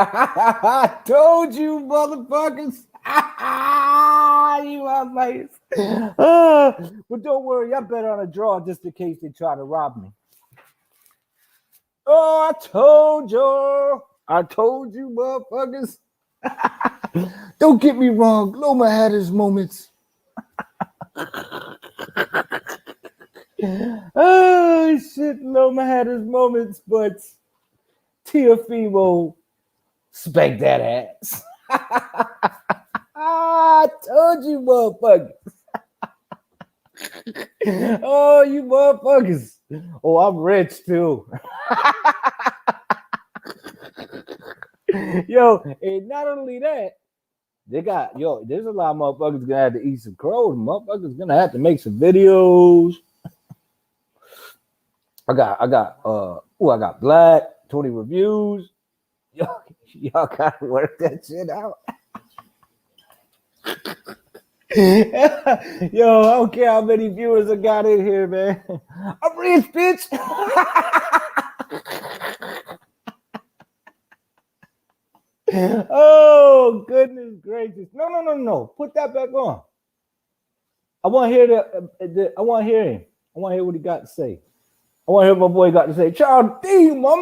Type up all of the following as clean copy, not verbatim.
I told you, motherfuckers. You are nice. But don't worry, I bet on a draw just in case they try to rob me. Oh, I told you. I told you, motherfuckers. Don't get me wrong. Loma had his moments. Oh, shit. Loma had his moments, but Teofimo spanked that ass. I told you, motherfuckers. Oh, you motherfuckers. Oh, I'm rich too. Yo, and not only that, they got there's a lot of motherfuckers gonna have to eat some crows. Motherfuckers gonna have to make some videos. I got Black, 20 reviews. Y'all gotta work that shit out. Yo, I don't care how many viewers I got in here, man. I'm rich, bitch. Oh, goodness gracious. No. Put that back on. I want to hear I want to hear him. I want to hear what he got to say. I want to hear what my boy got to say. Charles D, my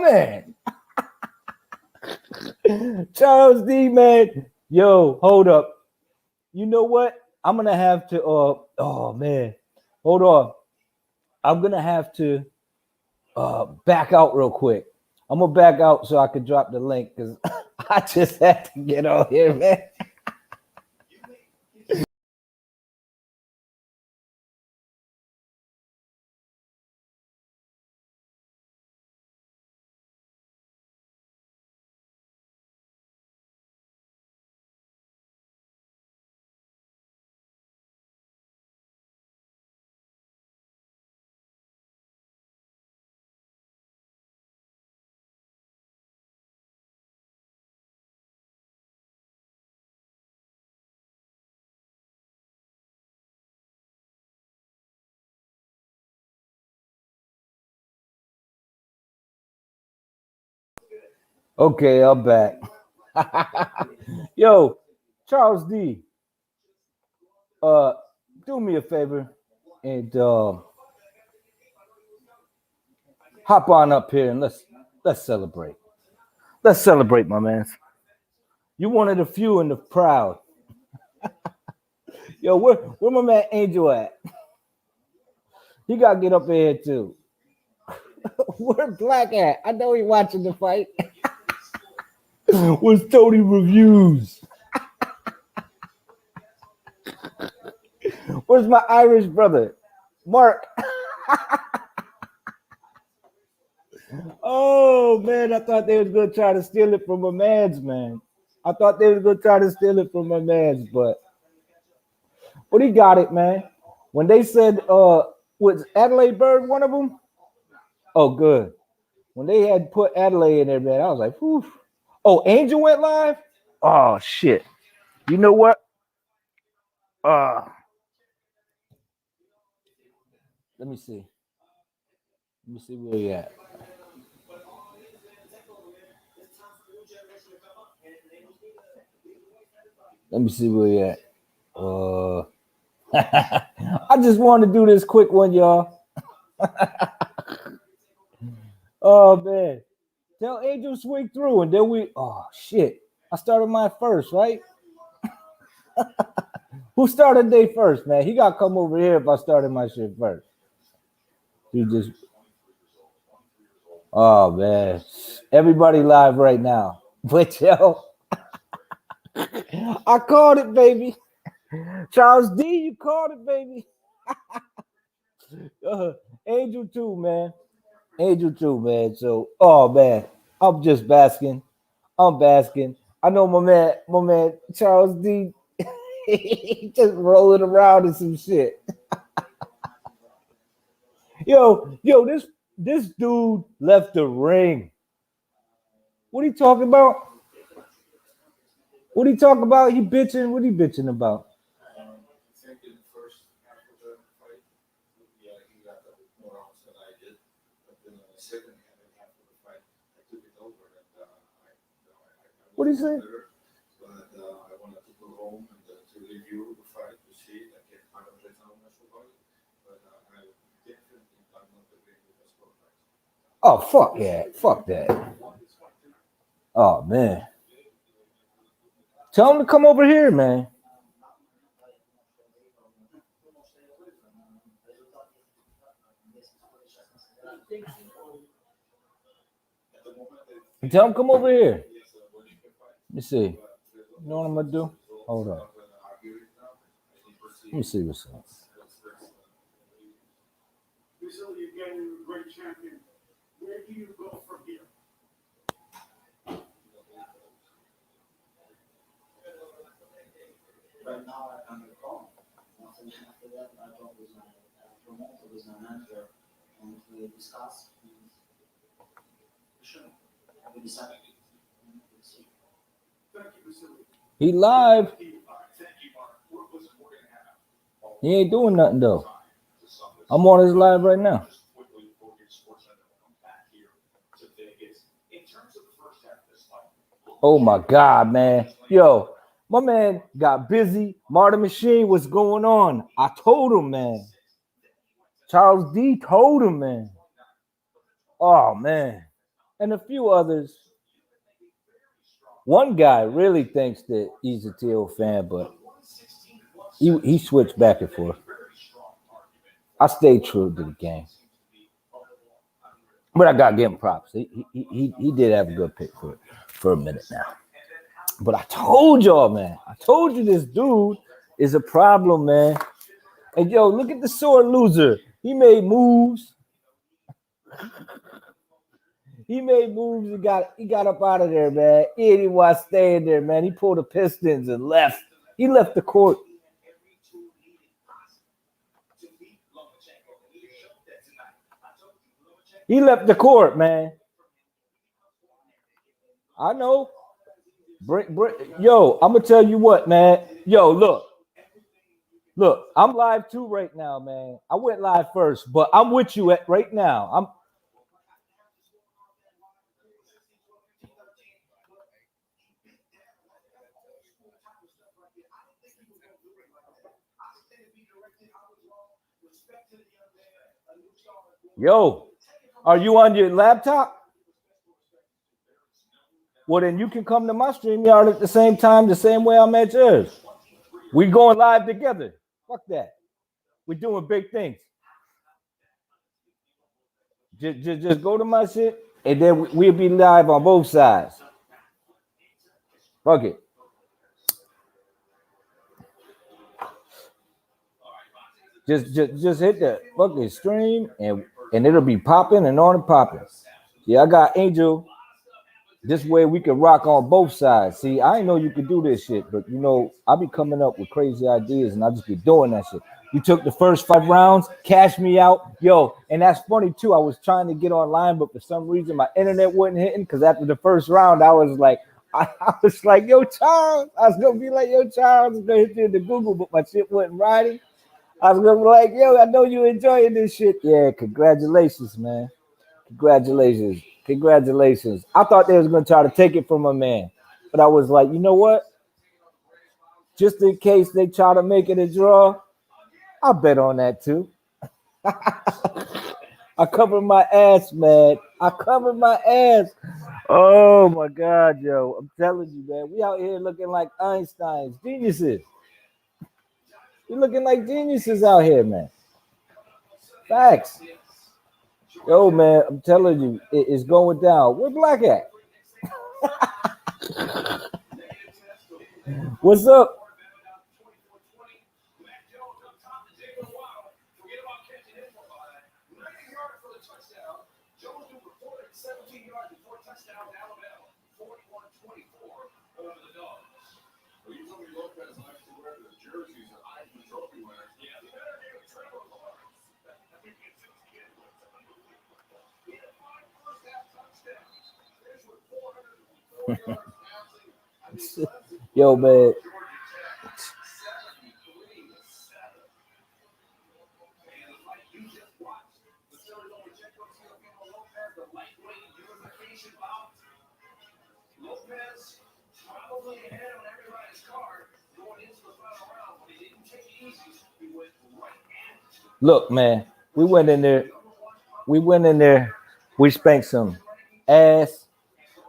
man. Charles D, man. Yo, hold up. You know what? I'm going to have to, oh, man. Hold on. I'm going to have to back out real quick. I'm going to back out so I can drop the link because I just had to get on here, man. Okay, I'm back. Yo, Charles D, do me a favor and hop on up here and let's celebrate. Let's celebrate, my man. You one of the few and the proud. Yo, where my man Angel at? He gotta get up in here too. Where Black at? I know he watching the fight. Where's Tony Reviews? Where's my Irish brother? Mark. Oh man, I thought they was gonna try to steal it from my man's man. I thought they was gonna try to steal it from my man's, but he got it, man. When they said was Adelaide Bird one of them? Oh, good. When they had put Adelaide in there, man, I was like, whew. Oh, Angel went live? Oh shit. You know what? Let me see. Let me see where he at. Let me see where he at. I just wanted to do this quick one, y'all. Oh man. Tell Angel swing through and then oh shit. I started mine first, right? Who started day first, man? He gotta come over here if I started my shit first. He just oh man. Everybody live right now. But yo, I called it, baby. Charles D, you called it, baby. Angel too, man. Angel too, man. So, oh man, I'm just basking. I'm basking. I know my man Charles D. He just rolling around in some shit. Yo, this dude left the ring. What are you talking about? What are you talking about? He bitching. What are you bitching about? What do you say? Oh, fuck yeah. Fuck that. Oh, man. Tell him to come over here, man. Tell him come over here. Let me see. You know what I'm going to do? Hold on. Let me see what's up. You're getting a great champion. Where do you go from here? Right now, I can't recall. After that, I talked with my promoter, with my manager, and we discussed. Sure. We decided. Thank you, Vasily. He live. He ain't doing nothing, though. I'm on his live right now. Oh, my God, man. Yo, my man got busy. Martin Machine, what's going on? I told him, man. Charles D told him, man. Oh, man. And a few others. One guy really thinks that he's a T.O. fan, but he switched back and forth. I stayed true to the game. But I got to give him props. He did have a good pick for a minute now. But I told y'all, man. I told you this dude is a problem, man. And, yo, look at the sore loser. He made moves. He made moves. He got up out of there, man. He didn't want to stay in there, man. He pulled the Pistons and left. He left the court. He left the court, man. I know. Yo, I'm going to tell you what, man. Yo, Look, I'm live too right now, man. I went live first, but I'm with you right now. Yo, are you on your laptop? Well, then you can come to my stream yard at the same time, the same way I'm at yours. We going live together. Fuck that. We're doing big things. Just go to my shit, and then we'll be live on both sides. Fuck it. Just hit the fucking stream, and it'll be popping and on and popping. Yeah, I got Angel. This way we can rock on both sides. See, I didn't know you could do this shit, but you know, I be coming up with crazy ideas and I just be doing that shit. You took the first 5 rounds, cashed me out. Yo, and that's funny too. I was trying to get online, but for some reason my internet wasn't hitting because after the first round, I was like, yo, Charles. I was gonna be like, yo, Charles, I was gonna hit you in the Google, but my shit wasn't writing. I was gonna be like, yo, I know you enjoying this shit. Yeah, congratulations, man. Congratulations. I thought they was going to try to take it from a man. But I was like, you know what? Just in case they try to make it a draw, I'll bet on that too. I covered my ass, man. I covered my ass. Oh, my God, yo. I'm telling you, man. We out here looking like Einsteins. Geniuses. We looking like geniuses out here, man. Facts. Yo, man, I'm telling you, it's going down. Where Black at? What's up? Yo, man. Look, man, we went in there. We went in there. We spanked some ass.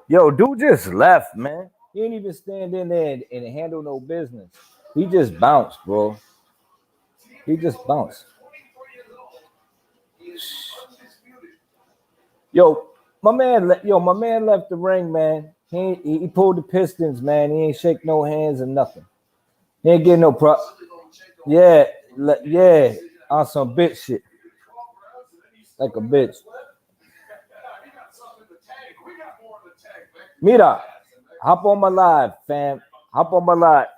Yo, dude just left, man. He didn't even stand in there and handle no business. He just bounced, bro. He just bounced. My man left the ring, man. He pulled the Pistons, man. He ain't shake no hands or nothing. He ain't getting no prop. Yeah, yeah, on some bitch shit, like a bitch. Mira, hop on my live, fam. Hop on my live.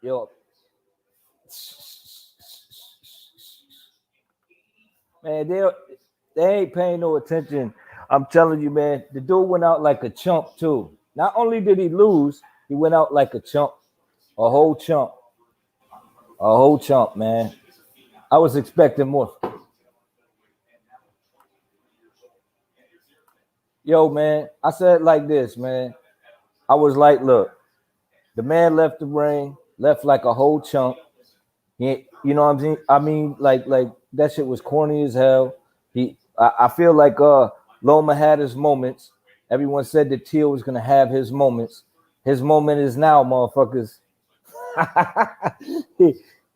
Yo, man, they ain't paying no attention. I'm telling you, man. The dude went out like a chump too. Not only did he lose, he went out like a chump, a whole chump, man. I was expecting more. Yo, man, I said it like this, man. I was like, look, the man left the ring, left like a whole chump. You know what I'm saying? I mean, like that shit was corny as hell. I feel like Loma had his moments. Everyone said that Teal was gonna have his moments. His moment is now, motherfuckers.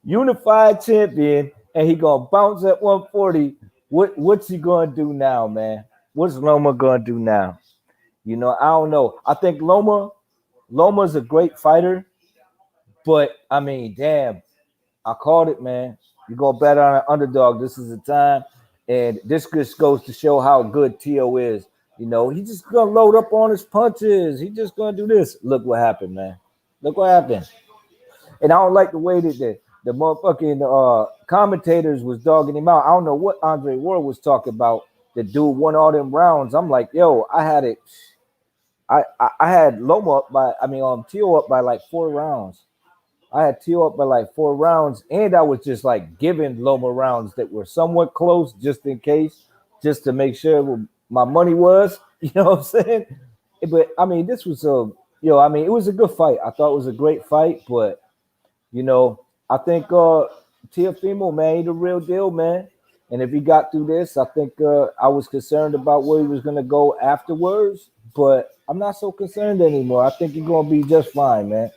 Unified champion, and he gonna bounce at 140. What's he gonna do now, man? What's Loma gonna do now? You know, I don't know. I think Loma's a great fighter, but I mean, damn, I called it, man. You go bet on an underdog. This is the time, and this just goes to show how good Tio is. You know, he's just gonna load up on his punches. He's just gonna do this. Look what happened, man. Look what happened. And I don't like the way that the motherfucking commentators was dogging him out. I don't know what Andre Ward was talking about. The dude won all them rounds. I'm like, yo, I had it. I had Loma up by, Tio up by like 4 rounds. I had Tio up by like 4 rounds, and I was just like giving Loma rounds that were somewhat close, just in case, just to make sure what my money was. You know what I'm saying? But I mean, this was it was a good fight. I thought it was a great fight, but I think Teofimo, man, he the real deal, man. And if he got through this, I think I was concerned about where he was gonna go afterwards, but I'm not so concerned anymore. I think he's gonna be just fine, man.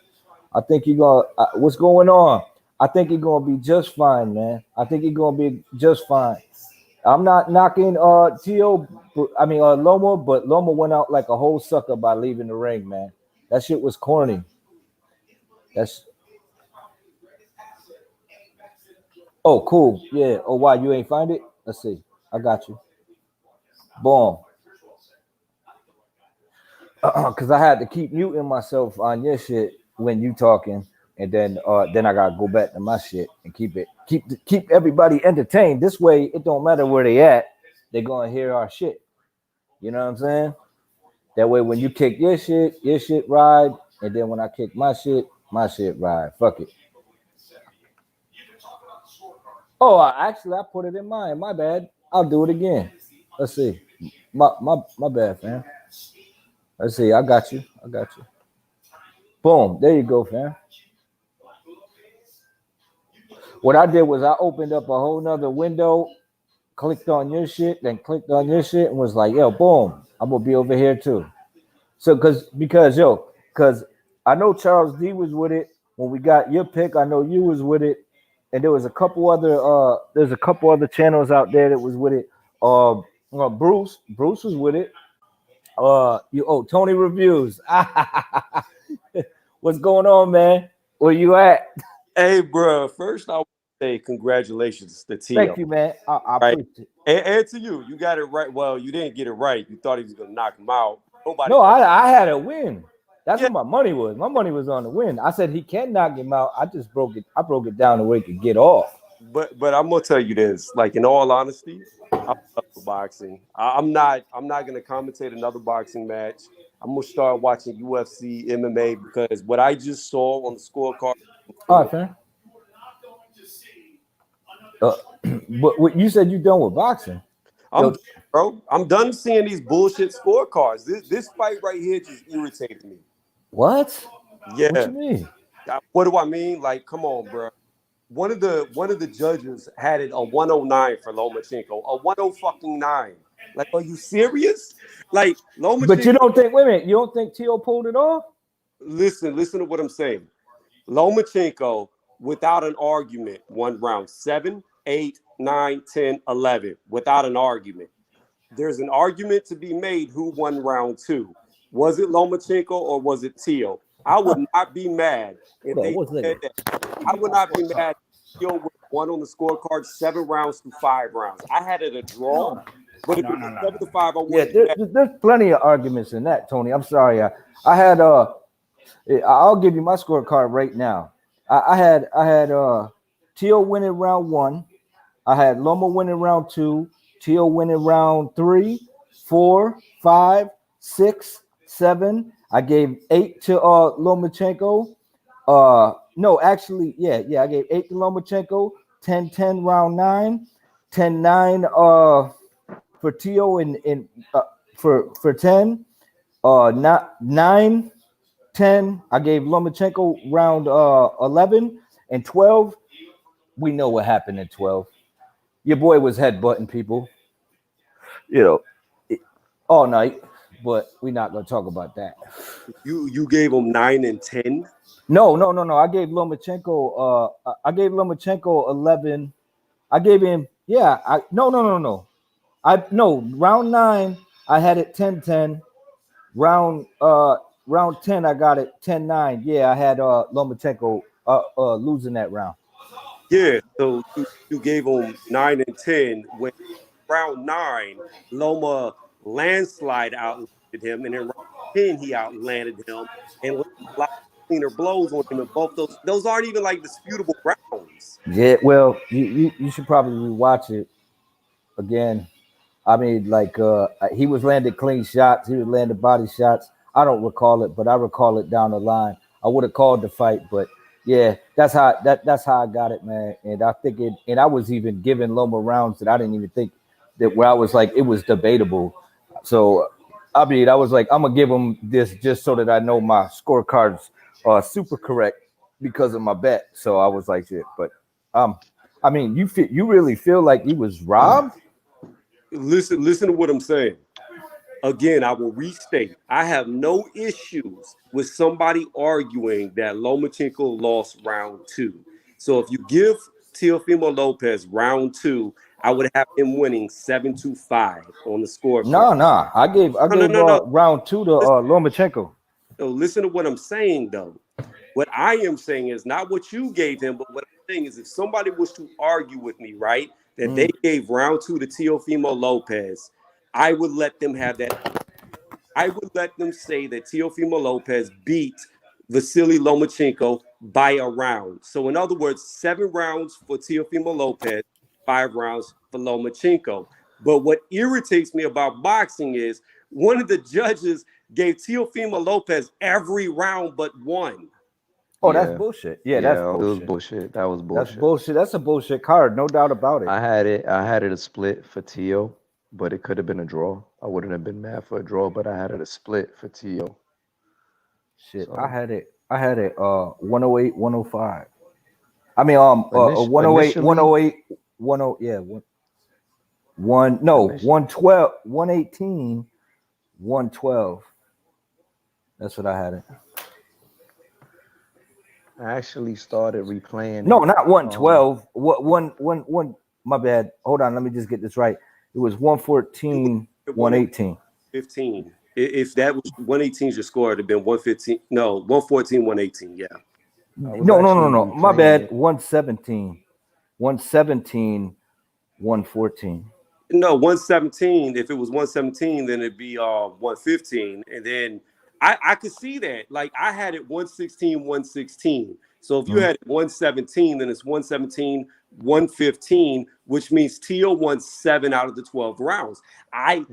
I think he's gonna. What's going on? I think he's gonna be just fine, man. I think he's gonna be just fine. I'm not knocking Loma, but Loma went out like a whole sucker by leaving the ring, man. That shit was corny. That's Oh, cool. Yeah. Oh, why you ain't find it? Let's see. I got you. Boom. Because I had to keep muting myself on your shit when you talking, and then I gotta go back to my shit and keep everybody entertained. This way, it don't matter where they at, they gonna hear our shit. You know what I'm saying? That way, when you kick your shit ride, and then when I kick my shit ride. Fuck it. Oh, actually, I put it in mine. My bad. I'll do it again. Let's see. My bad, fam. Let's see. I got you. Boom. There you go, fam. What I did was I opened up a whole nother window, clicked on your shit, then clicked on your shit, and was like, yo, boom. I'm gonna be over here too. So because I know Charles D was with it when we got your pick. I know you was with it, and there was a couple other channels out there that was with it. Bruce was with it. Tony Reviews. What's going on, man? Where you at? Hey, bro. First, I want to say congratulations to Tio. Thank you, man. I right? appreciate And it. to you, you got it right. Well, you didn't get it right. You thought he was going to knock him out. No, I had a win. That's Yeah. what my money was. My money was on the win. I said he can knock him out. I just broke it. I broke it down the way he could get off. But I'm gonna tell you this. Like in all honesty, I love boxing. I'm not gonna commentate another boxing match. I'm gonna start watching UFC, MMA because what I just saw on the scorecard. All right, fam. But what you said you done with boxing. I'm done, bro. I'm done seeing these bullshit scorecards. This fight right here just irritated me. What? What Yeah. you mean? What do I mean? Like, come on, bro. One of the judges had it a 109 for Lomachenko, a 109. Like, are you serious? Like But you Lomachenko. don't think? Wait a minute. You don't think Tio pulled it off? Listen to what I'm saying. Lomachenko, without an argument, won round 7, 8, 9, 10, 11, without an argument. There's an argument to be made who won round 2. Was it Lomachenko or was it Tio? I would not be mad if No, they what's said that? that. I would not be mad if Tio would have won on the scorecard 7 rounds to 5 rounds. I had it a draw, but if it was 7 to 5, I Yeah, wouldn't be mad. there's plenty of arguments in that, Tony. I'm sorry. I had I'll give you my scorecard right now. I had Tio winning round 1. I had Loma winning round 2, Tio winning round 3, 4, 5, 6, 7. I gave 8 to Lomachenko. No, actually, yeah, I gave 8 to Lomachenko, 10-10 round 9, 10-9 for Tio in for 10. Not 9, 10. I gave Lomachenko round 11 and 12. We know what happened in 12. Your boy was headbutting people, all night, but we're not gonna talk about that. You gave them 9 and 10. No. I gave Lomachenko. I gave Lomachenko 11. I gave him. Yeah. No. Round 9. I had it 10-10. Round 10. I got it 10-9. Yeah. I had Lomachenko losing that round. Yeah, so you gave them 9 and 10 when round 9, Loma landslide outlanded him, and in round 10 he outlanded him and landed a lot of cleaner blows on him. And both those aren't even like disputable rounds. Yeah. Well, you should probably watch it again. I mean, like he was landing clean shots. He was landing body shots. I don't recall it, but I recall it down the line. I would have called the fight, but yeah, that's how I got it, man. And I think it. And I was even giving Loma rounds that I didn't even think that where I was like it was debatable. So I mean, I was like, I'm gonna give him this just so that I know my scorecards are super correct because of my bet. So I was like, shit. But I mean, you really feel like he was robbed? Listen to what I'm saying. Again, I will restate. I have no issues with somebody arguing that Lomachenko lost round 2. So if you give Teofimo Lopez round 2, I would have him winning 7-5 on the scorecard. No. I gave No. round 2 to Lomachenko. So listen to what I'm saying, though. What I am saying is not what you gave him, but what I'm saying is if somebody was to argue with me, right, that they gave round 2 to Teofimo Lopez, I would let them have that. I would let them say that Teofimo Lopez beat Vasily Lomachenko by a round. So in other words, 7 rounds for Teofimo Lopez, 5 rounds for Lomachenko. But what irritates me about boxing is one of the judges gave Teofimo Lopez every round but 1. Oh, that's bullshit. Yeah, that's bullshit. It was bullshit. That was bullshit. That's bullshit. That's a bullshit card, no doubt about it. I had it a split for Tio, but it could have been a draw. I wouldn't have been mad for a draw, but I had it a split for Tio. Shit, so, I had it 108, 105. I mean 108, 108, 10 yeah, 112, 118, 112. That's what I had it. I actually started replaying. No, not 112. One. My bad. Hold on. Let me just get this right. It was 114, 118. 15. If that was 118 your score, it'd have been 115. No, 114, 118. Yeah. No. My bad. 117. 117, 114. No, 117. If it was 117, then it'd be 115. And then I could see that. Like I had it 116, 116. So if you had 117, then it's 117, 115, which means Teal won 7 out of the 12 rounds. I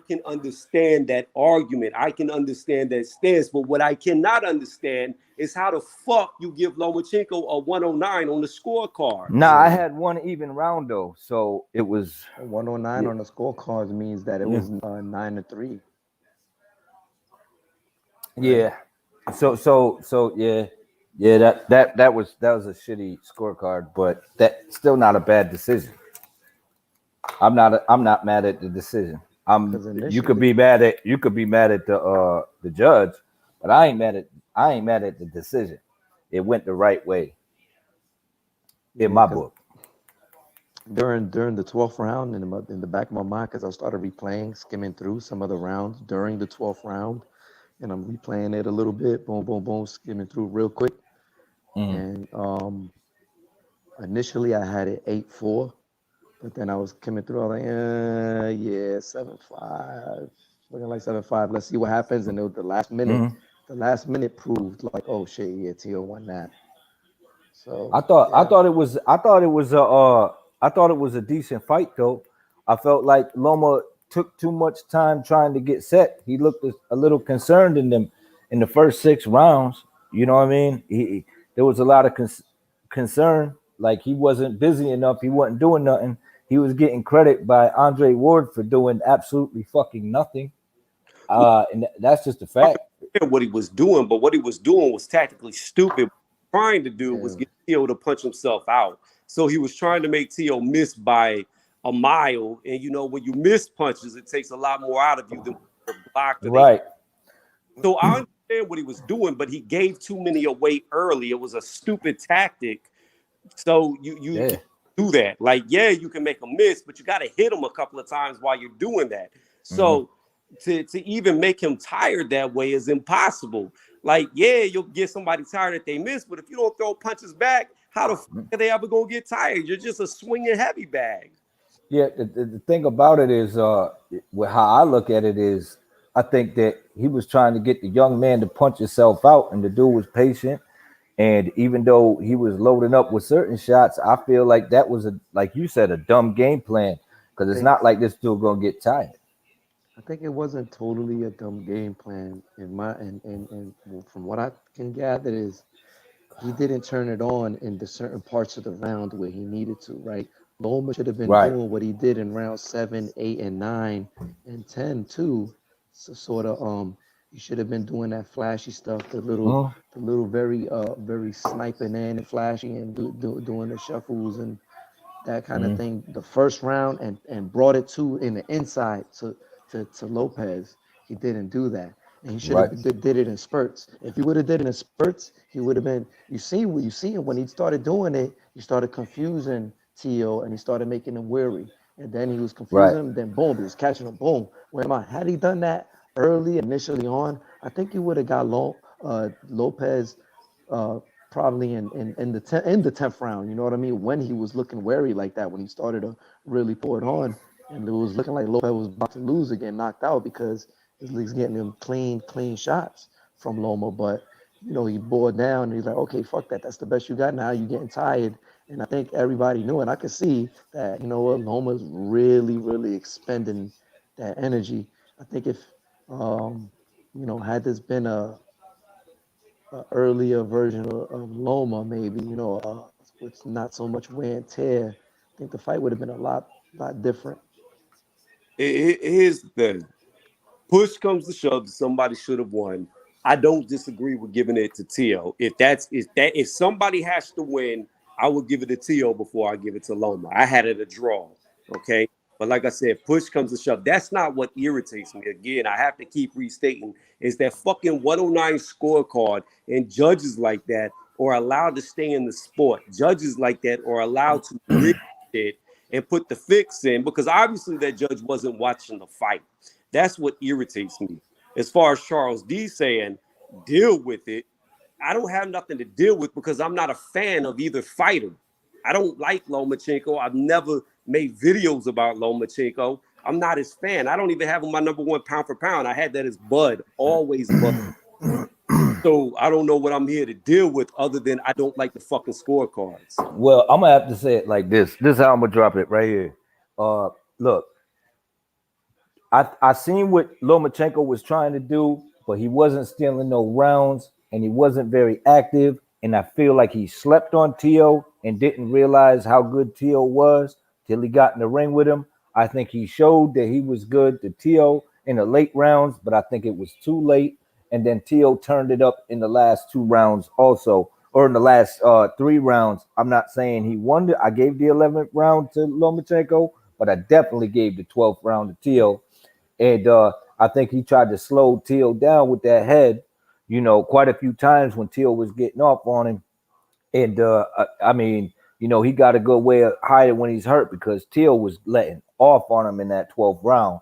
can understand that argument. I can understand that stance. But what I cannot understand is how the fuck you give Lomachenko a 109 on the scorecard. Nah, I had one even round though, so it was 109 on the scorecards means that it was 9-3. Yeah. So yeah. That was a shitty scorecard, but that's still not a bad decision. I'm not mad at the decision. You could be mad at the judge, but I ain't mad at the decision. It went the right way in my book. During the 12th round, in the back of my mind, because I started replaying, skimming through some of the rounds during the 12th round, and I'm replaying it a little bit, boom, boom, boom, skimming through real quick. And initially I had it 8-4, but then I was coming through, I was like, 7-5, looking like 7-5. Let's see what happens. And it was the last minute proved like, oh shit, yeah, Tio won that. So I thought it was a decent fight though. I felt like Loma took too much time trying to get set. He looked a little concerned in the first 6 rounds. You know what I mean? There was a lot of concern. Like he wasn't busy enough. He wasn't doing nothing. He was getting credit by Andre Ward for doing absolutely fucking nothing. And that's just a fact. What he was doing, but what he was doing was tactically stupid. What he was trying to do was get Tio to punch himself out. So he was trying to make Tio miss by a mile. And you know, when you miss punches, it takes a lot more out of you than blocked. Right. So I understand what he was doing, but he gave too many away early. It was a stupid tactic. So you do that. Like, you can make a miss, but you got to hit him a couple of times while you're doing that. So to even make him tired that way is impossible. Like, you'll get somebody tired if they miss, but if you don't throw punches back, how the fuck are they ever going to get tired? You're just a swinging heavy bag. Yeah, the thing about it is, how I look at it is, I think that he was trying to get the young man to punch himself out, and the dude was patient. And even though he was loading up with certain shots, I feel like that was like you said, a dumb game plan, because it's not like this dude gonna get tired. I think it wasn't totally a dumb game plan. And from what I can gather is he didn't turn it on in the certain parts of the round where he needed to. Right, Loma should have been doing what he did in round 7, 8, and 9, and 10 too. So sort of you should have been doing that flashy stuff, the little very sniping in and flashing and doing the shuffles and that kind of thing the first round, and brought it in the inside to Lopez. He didn't do that, and he should have did it in spurts. If he would have did it in spurts, he would have been. You see when he started doing it, he started confusing Tio, and he started making him weary, and then he was confusing him. Then boom, he was catching him. Boom. Had he done that early, initially on, I think he would have got Lopez probably in the 10th round. You know what I mean? When he was looking wary like that, when he started to really pour it on, and it was looking like Lopez was about to lose again, knocked out, because he's getting them clean shots from Loma. But you know, he bore down, and he's like, okay, fuck that. That's the best you got. Now you're getting tired. And I think everybody knew, and I could see that, you know what, Loma's really, really expending that energy. I think if had this been a earlier version of Loma, maybe, with not so much wear and tear, I think the fight would have been a lot different. Here's the thing. Push comes to shove, somebody should have won. I don't disagree with giving it to Tio. If somebody has to win, I would give it to Tio before I give it to Loma. I had it a draw. Okay. But like I said, push comes to shove. That's not what irritates me. Again, I have to keep restating, is that fucking 109 scorecard, and judges like that are allowed to stay in the sport. Judges like that are allowed to read it and put the fix in, because obviously that judge wasn't watching the fight. That's what irritates me. As far as Charles D saying, deal with it, I don't have nothing to deal with, because I'm not a fan of either fighter. I don't like Lomachenko. I've never made videos about Lomachenko. I'm not his fan. I don't even have him my number 1 pound for pound. I had that as Bud, always Bud. So I don't know what I'm here to deal with other than I don't like the fucking scorecards. Well, I'm gonna have to say it like this. This is how I'm gonna drop it right here. Look, I seen what Lomachenko was trying to do, but he wasn't stealing no rounds and he wasn't very active. And I feel like he slept on Tio and didn't realize how good Tio was till he got in the ring with him. I think he showed that he was good to Tio in the late rounds, but I think it was too late. And then Tio turned it up in the last 2 rounds also, or in the last 3 rounds. I'm not saying he won it. I gave the 11th round to Lomachenko, but I definitely gave the 12th round to Tio. And I think he tried to slow Teal down with that head, quite a few times when Teal was getting off on him. And I mean, he got a good way of hiding when he's hurt because Teal was letting off on him in that 12th round.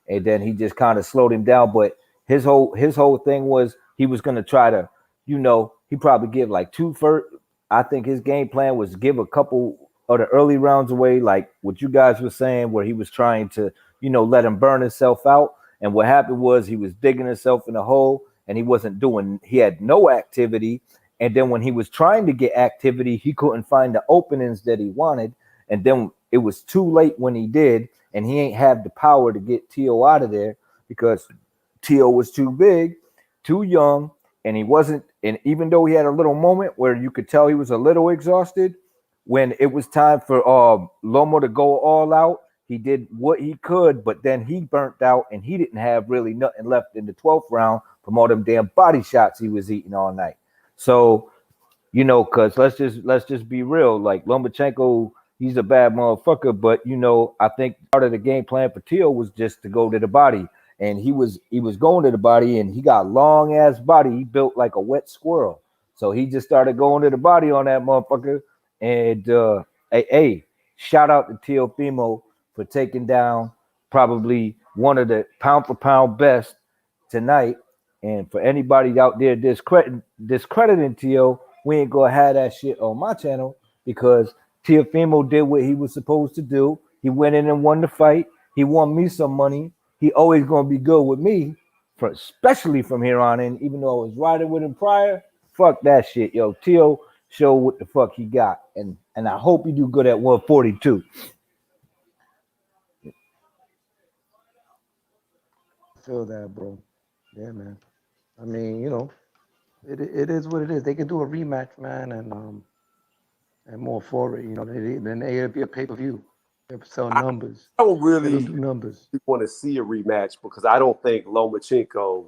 And then he just kind of slowed him down. But his whole thing was he was going to try to, he probably give like two first. I think his game plan was give a couple of the early rounds away, like what you guys were saying, where he was trying to, let him burn himself out. And what happened was he was digging himself in a hole and he had no activity. And then when he was trying to get activity, he couldn't find the openings that he wanted. And then it was too late when he did. And he ain't have the power to get Tio out of there because Tio was too big, too young, and he wasn't. And even though he had a little moment where you could tell he was a little exhausted, when it was time for Lomo to go all out, he did what he could, but then he burnt out and he didn't have really nothing left in the 12th round from all them damn body shots he was eating all night. So, because let's just be real, like Lomachenko, he's a bad motherfucker, but I think part of the game plan for Tio was just to go to the body. And he was going to the body and he got long ass body. He built like a wet squirrel. So he just started going to the body on that motherfucker. And hey, shout out to Teofimo for taking down probably one of the pound for pound best tonight. And for anybody out there discrediting Tio, we ain't gonna have that shit on my channel because Teofimo did what he was supposed to do. He went in and won the fight. He won me some money. He always gonna be good with me, especially from here on in. Even though I was riding with him prior, fuck that shit, yo. Tio show what the fuck he got, and I hope you do good at 142. Feel that, bro. Yeah, man. I mean, it is what it is. They can do a rematch, man, and more for it. Then it'll be a pay-per-view. It'll sell I numbers. don't It'll really do numbers. want to see a rematch because I don't think Lomachenko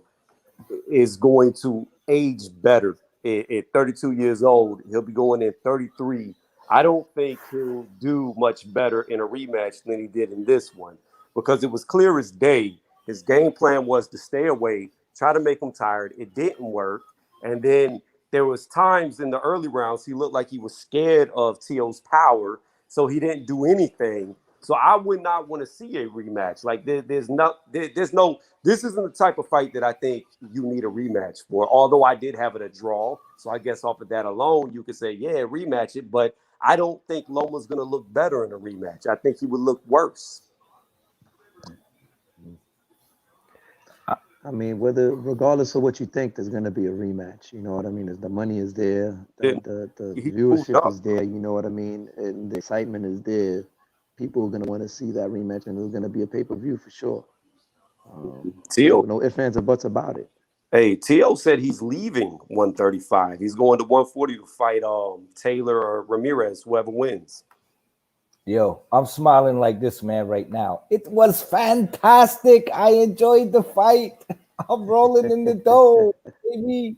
is going to age better at 32 years old. He'll be going in 33. I don't think he'll do much better in a rematch than he did in this one because it was clear as day. His game plan was to stay away, try to make him tired. It didn't work. And then there was times in the early rounds he looked like he was scared of Tio's power, so he didn't do anything. So I would not want to see a rematch. Like there's no. This isn't the type of fight that I think you need a rematch for. Although I did have it a draw, so I guess off of that alone, you could say yeah, rematch it. But I don't think Loma's going to look better in a rematch. I think he would look worse. I mean, regardless of what you think, there's gonna be a rematch. You know what I mean? The money is there, And the he moved viewership up. is there. You know what I mean? And the excitement is there. People are gonna want to see that rematch, and it's gonna be a pay-per-view for sure. Tio, No ifs, ands, or buts about it. hey, Tio said he's leaving 135. He's going to 140 to fight Taylor or Ramirez, whoever wins. Yo, I'm smiling like this, man, right now. It was fantastic. I enjoyed the fight. I'm rolling in the dough, baby.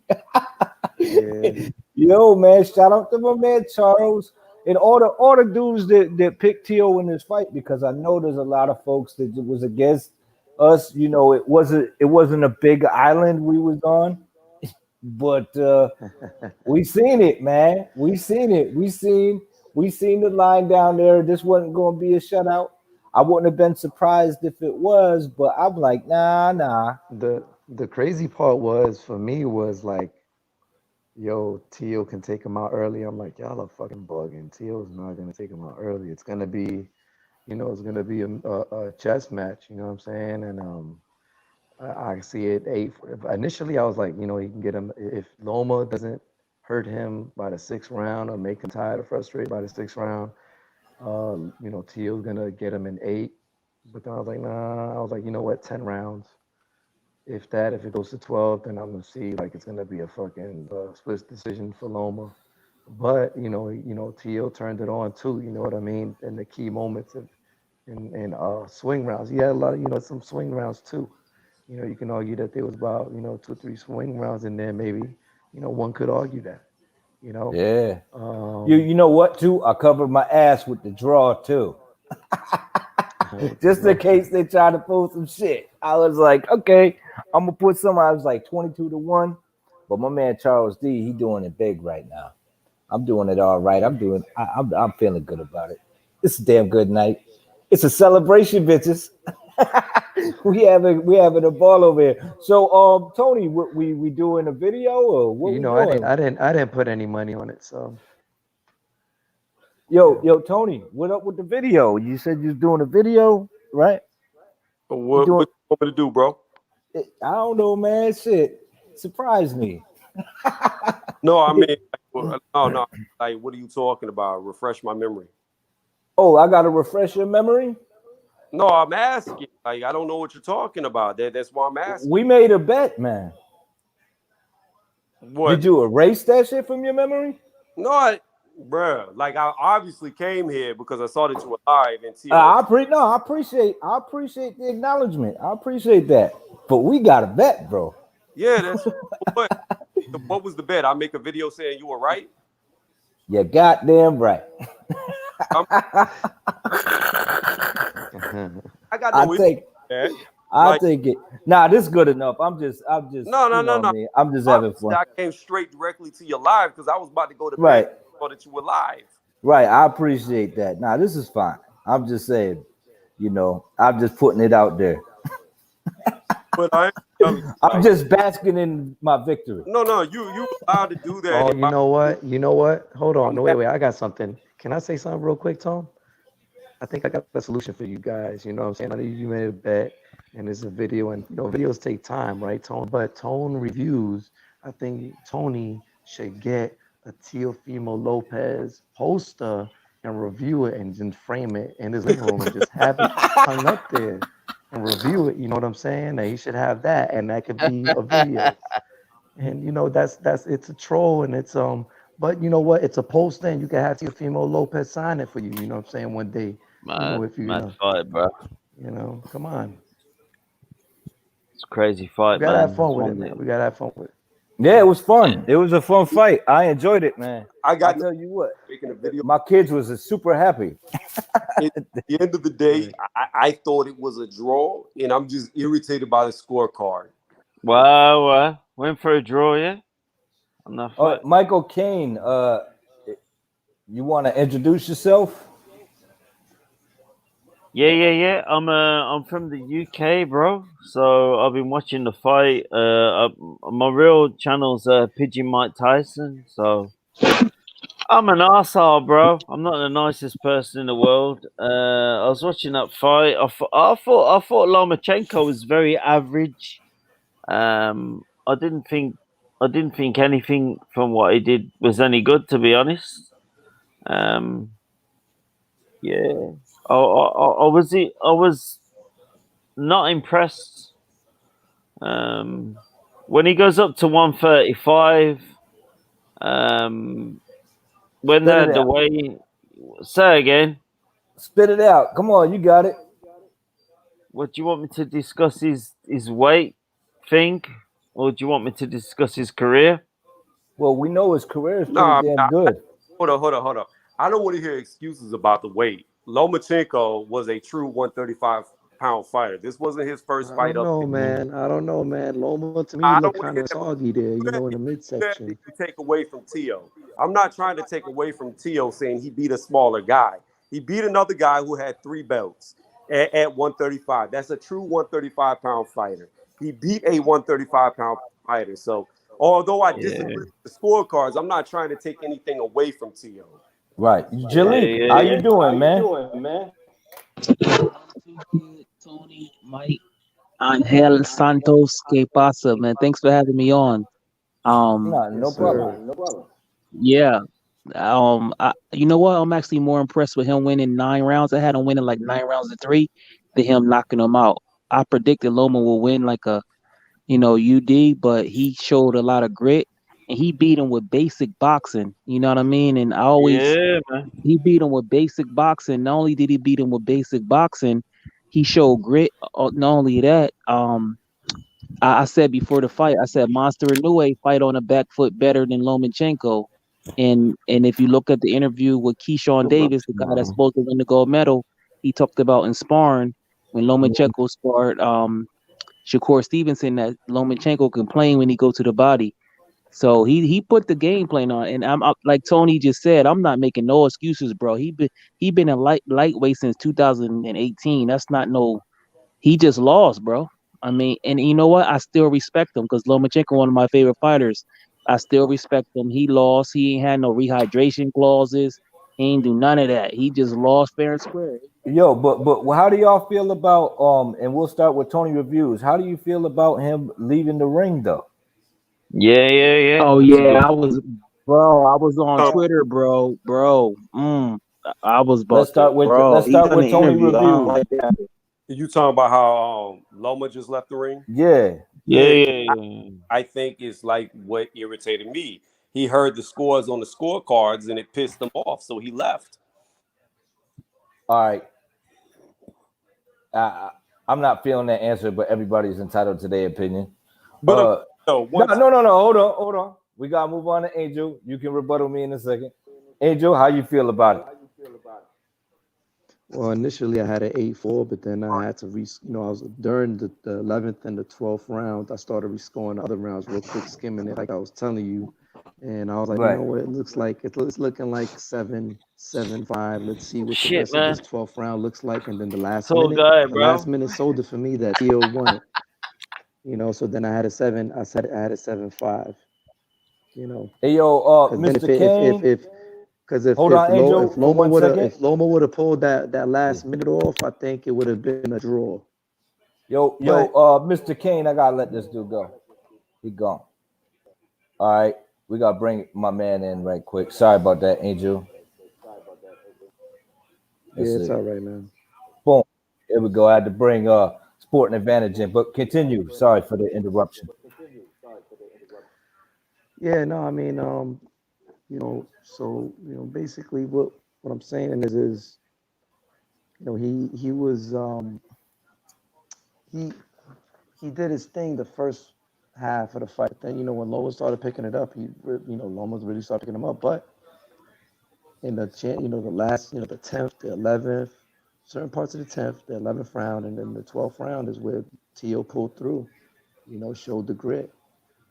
Yeah, Yo, man, shout out to my man Charles and all the dudes that picked Tio in this fight because I know there's a lot of folks that was against us. It wasn't a big island we was on, but we seen it, man. We seen it. We seen the line down there. This wasn't going to be a shutout. I wouldn't have been surprised if it was, but I'm like, nah. the crazy part was for me was like, yo, Tio can take him out early. I'm like, y'all are fucking bugging. Tio's not gonna take him out early. It's gonna be, it's gonna be a chess match. You know what I'm saying? And I see it 8. Initially, I was like, he can get him if Loma doesn't hurt him by the 6th round or make him tired or frustrated by the 6th round. Teal's gonna get him in 8. But then I was like, nah. I was like, you know what, 10 rounds. If it goes to 12, then I'm gonna see like it's gonna be a fucking split decision for Loma. But Teal turned it on too. You know what I mean? In the key moments of in swing rounds, he had a lot of some swing rounds too. You can argue that there was about 2 or 3 swing rounds in there. Maybe one could argue that. Yeah. Um, You know what too? I covered my ass with the draw too. Just in case they try to pull some shit. I was like, okay, I'm gonna put some. I was like 22-1, but my man Charles D, he doing it big right now. I'm doing it all right. I'm feeling good about it. It's a damn good night. It's a celebration, bitches. we having a ball over here. So, Tony, we doing a video or what we doing? I didn't put any money on it. So, Yo, Tony, what up with the video? You said you was doing a video, right? What you want me to do, bro? I don't know, man. Shit, surprise me. No, I mean, no. Like, what are you talking about? Refresh my memory. Oh, I gotta refresh your memory. No, I'm asking. Like, I don't know what you're talking about. That's why I'm asking. We made a bet, man. What? Did you erase that shit from your memory? No, bruh. Like, I obviously came here because I saw that you were live and I appreciate the acknowledgement. I appreciate that. But we got a bet, bro. Yeah, that's what was the bet? I make a video saying you were right. You're goddamn right. I got no issue with that. I take it. Nah, this is good enough. I'm just No. I'm just having fun. I came straight directly to your live because I was about to go to right. bed so that you were live. Right. I appreciate that. Nah, this is fine. I'm just saying, I'm just putting it out there. But I'm just basking in my victory. No, you allowed to do that. Oh, you know what? Hold on. No, wait. I got something. Can I say something real quick, Tom? I think I got a solution for you guys. You know what I'm saying? I know you made a bet and it's a video, and videos take time, right, Tone? But Tone reviews, I think Tony should get a Teofimo Lopez poster and review it and then frame it in his living room and just have it hung up there and review it. You know what I'm saying? And he should have that, and that could be a video. And that's it's a troll, and it's but you know what? It's a poster, and you can have Teofimo Lopez sign it for you. You know what I'm saying? One day, if you fight, bro. Come on. It's a crazy fight, we gotta man. have fun with it, man. We gotta have fun with it. Yeah, it was fun. It was a fun fight. I enjoyed it, man. I tell you what, making a video. My kids was super happy. At the end of the day, I thought it was a draw, and I'm just irritated by the scorecard. Well, went for a draw, yeah. I'm not Michael Caine, you want to introduce yourself? Yeah. I'm from the UK, bro. So I've been watching the fight. My real channel's Pigeon Mike Tyson. So I'm an arsehole, bro. I'm not the nicest person in the world. I was watching that fight. I thought Lomachenko was very average. I didn't think anything from what he did was any good, to be honest. Yeah. I was not impressed. When he goes up to 135, when the way, say again. Spit it out. Come on, you got it. What do you want me to discuss? His weight thing, or do you want me to discuss his career? Well, we know his career is pretty damn good. Hold on. I don't want to hear excuses about the weight. Lomachenko was a true 135-pound fighter. This wasn't his first fight. I don't know, man. Loma to me looked kind of soggy there, in the midsection. You take away from Tio. I'm not trying to take away from Tio saying he beat a smaller guy. He beat another guy who had 3 belts at 135. That's a true 135-pound fighter. He beat a 135-pound fighter. So although I disagree with the scorecards, I'm not trying to take anything away from Tio. Right. Jalik, how you doing, man? Tony, Mike, Angel Santos, que pasa, man? Thanks for having me on. Nah, Yes, no problem. sir. Yeah. You know what? I'm actually more impressed with him winning 9 rounds. I had him winning like 9 rounds to 3 than him knocking him out. I predicted Loma will win like a, UD, but he showed a lot of grit and he beat him with basic boxing. You know what I mean? And Yeah, man. he beat him with basic boxing. Not only did he beat him with basic boxing, he showed grit. Not only that, I said before the fight, I said Monster Inoue fight on a back foot better than Lomachenko. And if you look at the interview with Keyshawn Davis, the guy that's supposed to win the gold medal, he talked about in sparring when Lomachenko sparred Shakur Stevenson that Lomachenko complained when he go to the body. So he put the game plan on, and like Tony just said, I'm not making no excuses, bro. He been a lightweight since 2018. That's not no. He just lost, bro. I mean, and you know what? I still respect him because Lomachenko, one of my favorite fighters. I still respect him. He lost. He ain't had no rehydration clauses. He ain't do none of that. He just lost fair and square. Yo, but how do y'all feel about and we'll start with Tony reviews. How do you feel about him leaving the ring though? Yeah. Oh yeah, I was on Um, Twitter, bro. I was about Let's to, start with bro. let's He start done with an Tony interview. I don't reviews. like that. you talking about how Loma just left the ring? Yeah. Yeah, Yeah. I think it's like what irritated me. He heard the scores on the scorecards and it pissed him off, so he left. All right. I, I'm not feeling that answer, but everybody's entitled to their opinion. But no, No, once no. Hold on. We gotta move on to Angel. You can rebuttal me in a second. Angel, how you feel about it? Well, initially I had an 8-4, but then I had to I was during the 11th and the 12th round, I started rescoring the other rounds real quick, skimming it like I was telling you. And I was like, you Right. know what, it looks like it's looking like 7-7-5. Let's see what the Shit, rest of man. this 12th round looks like. And then Tall guy, the bro. last minute sold it for me that Theo won it. So then I had a 7, I had a 7-5, Hey yo, because then Mr. Kane. Hold on, Angel, for one second. if Loma would have pulled that last minute off, I think it would have been a draw. Yo, But Mr. Kane, I gotta let this dude go. He gone. All right, we gotta bring my man in right quick. Sorry about that, Angel. yeah, Let's it's see. all right, man. Boom. Here we go. I had to bring Sporting Advantage in, but continue. Sorry for the interruption. Yeah, no, I mean, basically what I'm saying is, he was he he did his thing the first half of the fight. Then when Loma started picking it up, Loma really started picking him up. But in the last, the 10th, the 11th, certain parts of the 10th, the 11th round, and then the 12th round is where Tio pulled through. Showed the grit.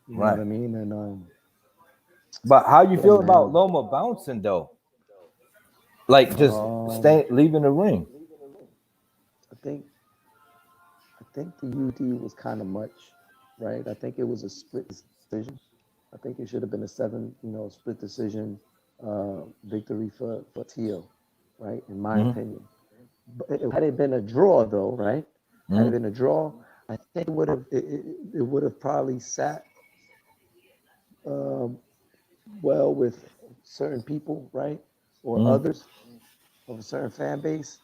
You know what Right. I mean? And But how you yeah, feel about man. Loma bouncing though? Like just Um, staying, leaving the ring. I think the UD was kind of much, right? I think it was a split decision. I think it should have been a split decision victory for Tio, right? In my Mm-hmm. opinion. But had it been a draw, though, right? Had it Mm-hmm. been a draw, I think it would have probably sat um, well with certain people, right, or Mm-hmm. others of a certain fan base,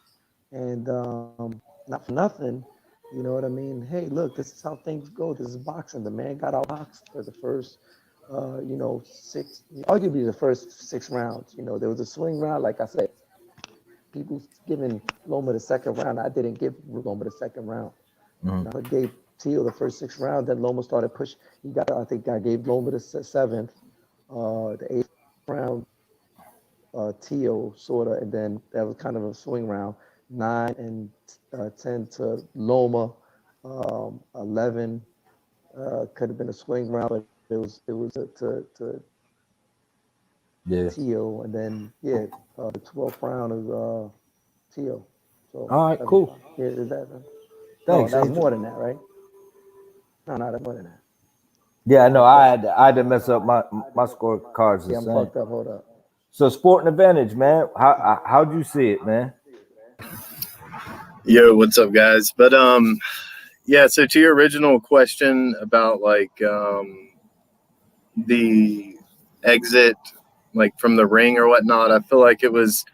and not for nothing. You know what I mean? Hey, look, this is how things go. This is boxing. The man got outboxed for the first, arguably the first 6 rounds. There was a swing round, like I said. People giving Loma the second round. I didn't give Loma the second round. Mm-hmm. I gave Teal the first 6 rounds. Then Loma started pushing. I think I gave Loma the seventh, the 8th round, Teal sort of, and then that was kind of a swing round. 9 and 10 to Loma. 11 could have been a swing round, but it was to Yeah. Teal, and then the 12th round is Teal. So All right, cool. yeah, is that? No, Thanks, that's Angel. more than that, right? No, that's more than that. Yeah, no, Fucked up. I had to mess up my scorecards the Yeah, I'm same. fucked up. Hold up. So Sporting Advantage, man. How'd you see it, man? Yo, what's up, guys? But Yeah, so to your original question about like the exit like from the ring or whatnot, I feel like it was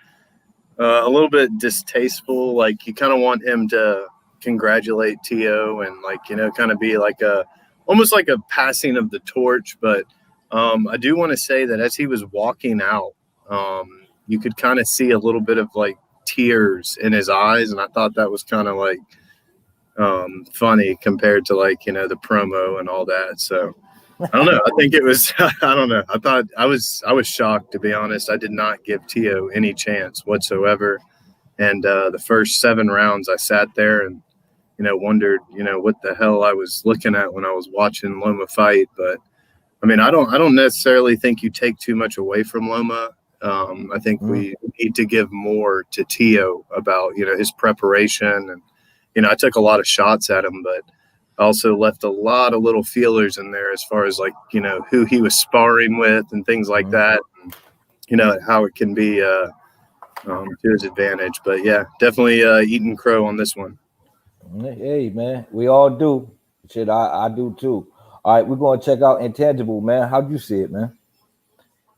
a little bit distasteful. Like you kind of want him to congratulate Tio and like, you know, kind of be like almost like a passing of the torch. But I do want to say that as he was walking out, you could kind of see a little bit of like tears in his eyes. And I thought that was kind of like funny compared to like, you know, the promo and all that. So I don't know. I think it was, I don't know. I thought I was shocked, to be honest. I did not give Tio any chance whatsoever. And the first 7 rounds I sat there and, you know, wondered, you know, what the hell I was looking at when I was watching Loma fight. But I mean, I don't necessarily think you take too much away from Loma. I think we need to give more to Tio about, you know, his preparation. And, you know, I took a lot of shots at him, but I also left a lot of little feelers in there as far as like, you know, who he was sparring with and things like that. And, you know, how it can be to his advantage. But yeah, definitely eating crow on this one. Hey, man, we all do. Shit, I do too. All right, we're going to check out Intangible, man. How'd you see it, man?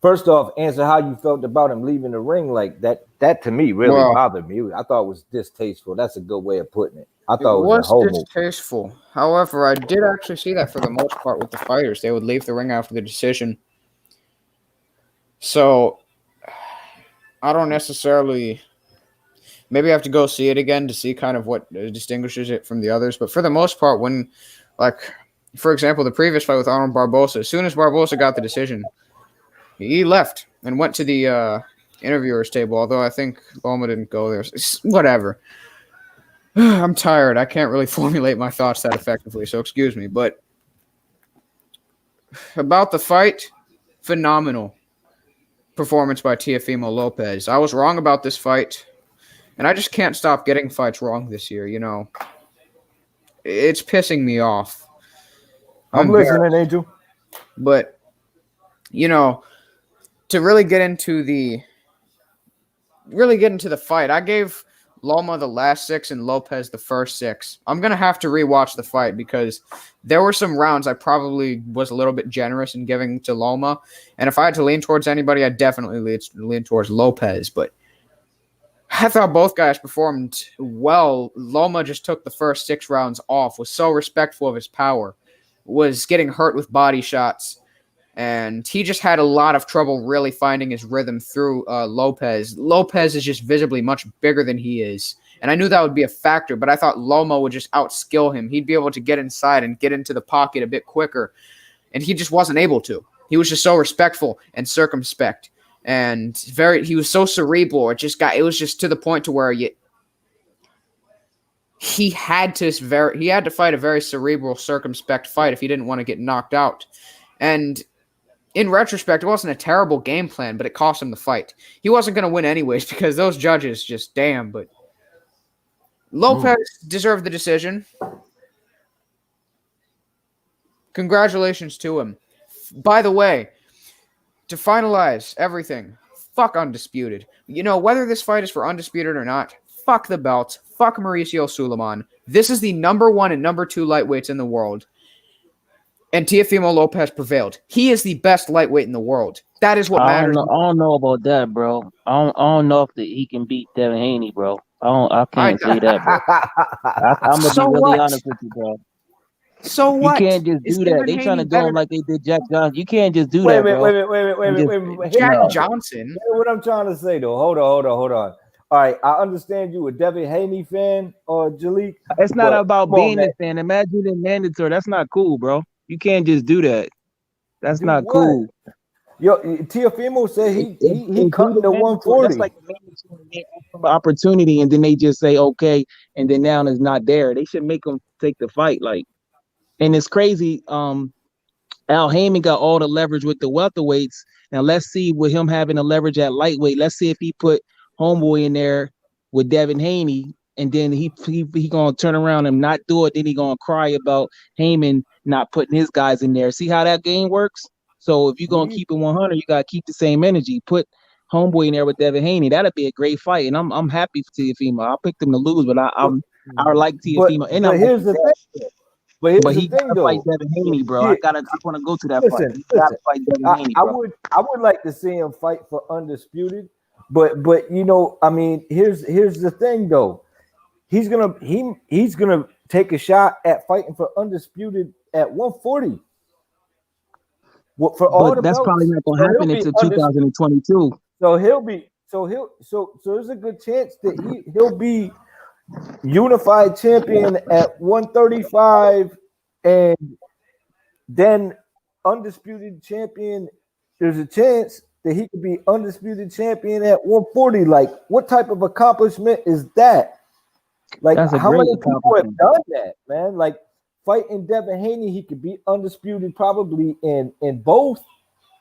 First off, answer how you felt about him leaving the ring like that. That to me really bothered me. I thought it was distasteful. That's a good way of putting it. I thought it was a whole distasteful. However, I did actually see that for the most part with the fighters. They would leave the ring after the decision. So I don't necessarily – maybe I have to go see it again to see kind of what distinguishes it from the others. But for the most part, when – like, for example, the previous fight with Arnold Barbosa, as soon as Barbosa got the decision, he left and went to the interviewer's table, although I think Loma didn't go there. Whatever. I'm tired. I can't really formulate my thoughts that effectively, so excuse me. But about the fight, phenomenal performance by Teofimo Lopez. I was wrong about this fight, and I just can't stop getting fights wrong this year, you know. It's pissing me off. I'm listening, Angel. But, you know, to really get into the fight, I gave Loma the last 6 and Lopez the first 6. I'm going to have to rewatch the fight because there were some rounds I probably was a little bit generous in giving to Loma. And if I had to lean towards anybody, I'd definitely lean towards Lopez. But I thought both guys performed well. Loma just took the first 6 rounds off, was so respectful of his power, was getting hurt with body shots. And he just had a lot of trouble really finding his rhythm through Lopez. Lopez is just visibly much bigger than he is. And I knew that would be a factor, but I thought Loma would just outskill him. He'd be able to get inside and get into the pocket a bit quicker. And he just wasn't able to. He was just so respectful and circumspect. And he was so cerebral. It was just to the point to where he had to fight a very cerebral, circumspect fight if he didn't want to get knocked out. And in retrospect, it wasn't a terrible game plan, but it cost him the fight. He wasn't going to win anyways because those judges just damn. But Lopez deserved the decision. Congratulations to him. By the way, to finalize everything, fuck Undisputed. You know, whether this fight is for Undisputed or not, fuck the belts. Fuck Mauricio Suleiman. This is the number 1 and number 2 lightweights in the world. And Teofimo Lopez prevailed. He is the best lightweight in the world. That is what matters. I don't know about that, bro. I don't know if he can beat Devin Haney, bro. I can't say that, bro. I'm gonna be really honest with you, bro. So what? You can't just do that. They trying to do him like they did Jack Johnson. You can't just do that, bro. Wait. Jack Johnson. What I'm trying to say, though. Hold on. All right, I understand you a Devin Haney fan or Jalik. It's not about being a fan. Imagine it mandatory. That's not cool, bro. You can't just do that. That's not cool. Yo, Teofimo said he cut the 140. That's like an opportunity, and then they just say okay, and then now it's not there. They should make him take the fight. Like, and it's crazy. Al Heyman got all the leverage with the welterweights. Now let's see with him having the leverage at lightweight. Let's see if he put Homeboy in there with Devin Haney, and then he gonna turn around and not do it. Then he gonna cry about Heyman not putting his guys in there. See how that game works? So if you're gonna keep it 100, you gotta keep the same energy. Put Homeboy in there with Devin Haney. That'd be a great fight, and I'm happy for Teofimo. I picked him to lose, but I like Teofimo, and I but like here's the thing. But he here's the thing, gotta fight though. Devin Haney, bro. Yeah, I want to go to that fight. He gotta listen. fight Devin Haney, I bro. would like to see him fight for undisputed, but you know, I mean, here's the thing, though. He's gonna take a shot at fighting for undisputed at 140. For all But the that's probably belts. not gonna So he'll happen be until undisputed. 2022. So there's a good chance that he'll be unified champion at 135 and then undisputed champion. There's a chance that he could be undisputed champion at 140. Like, what type of accomplishment is that? Like, That's a how great many people have accomplishment. done that, man? Like, fighting Devin Haney, he could be undisputed probably in both,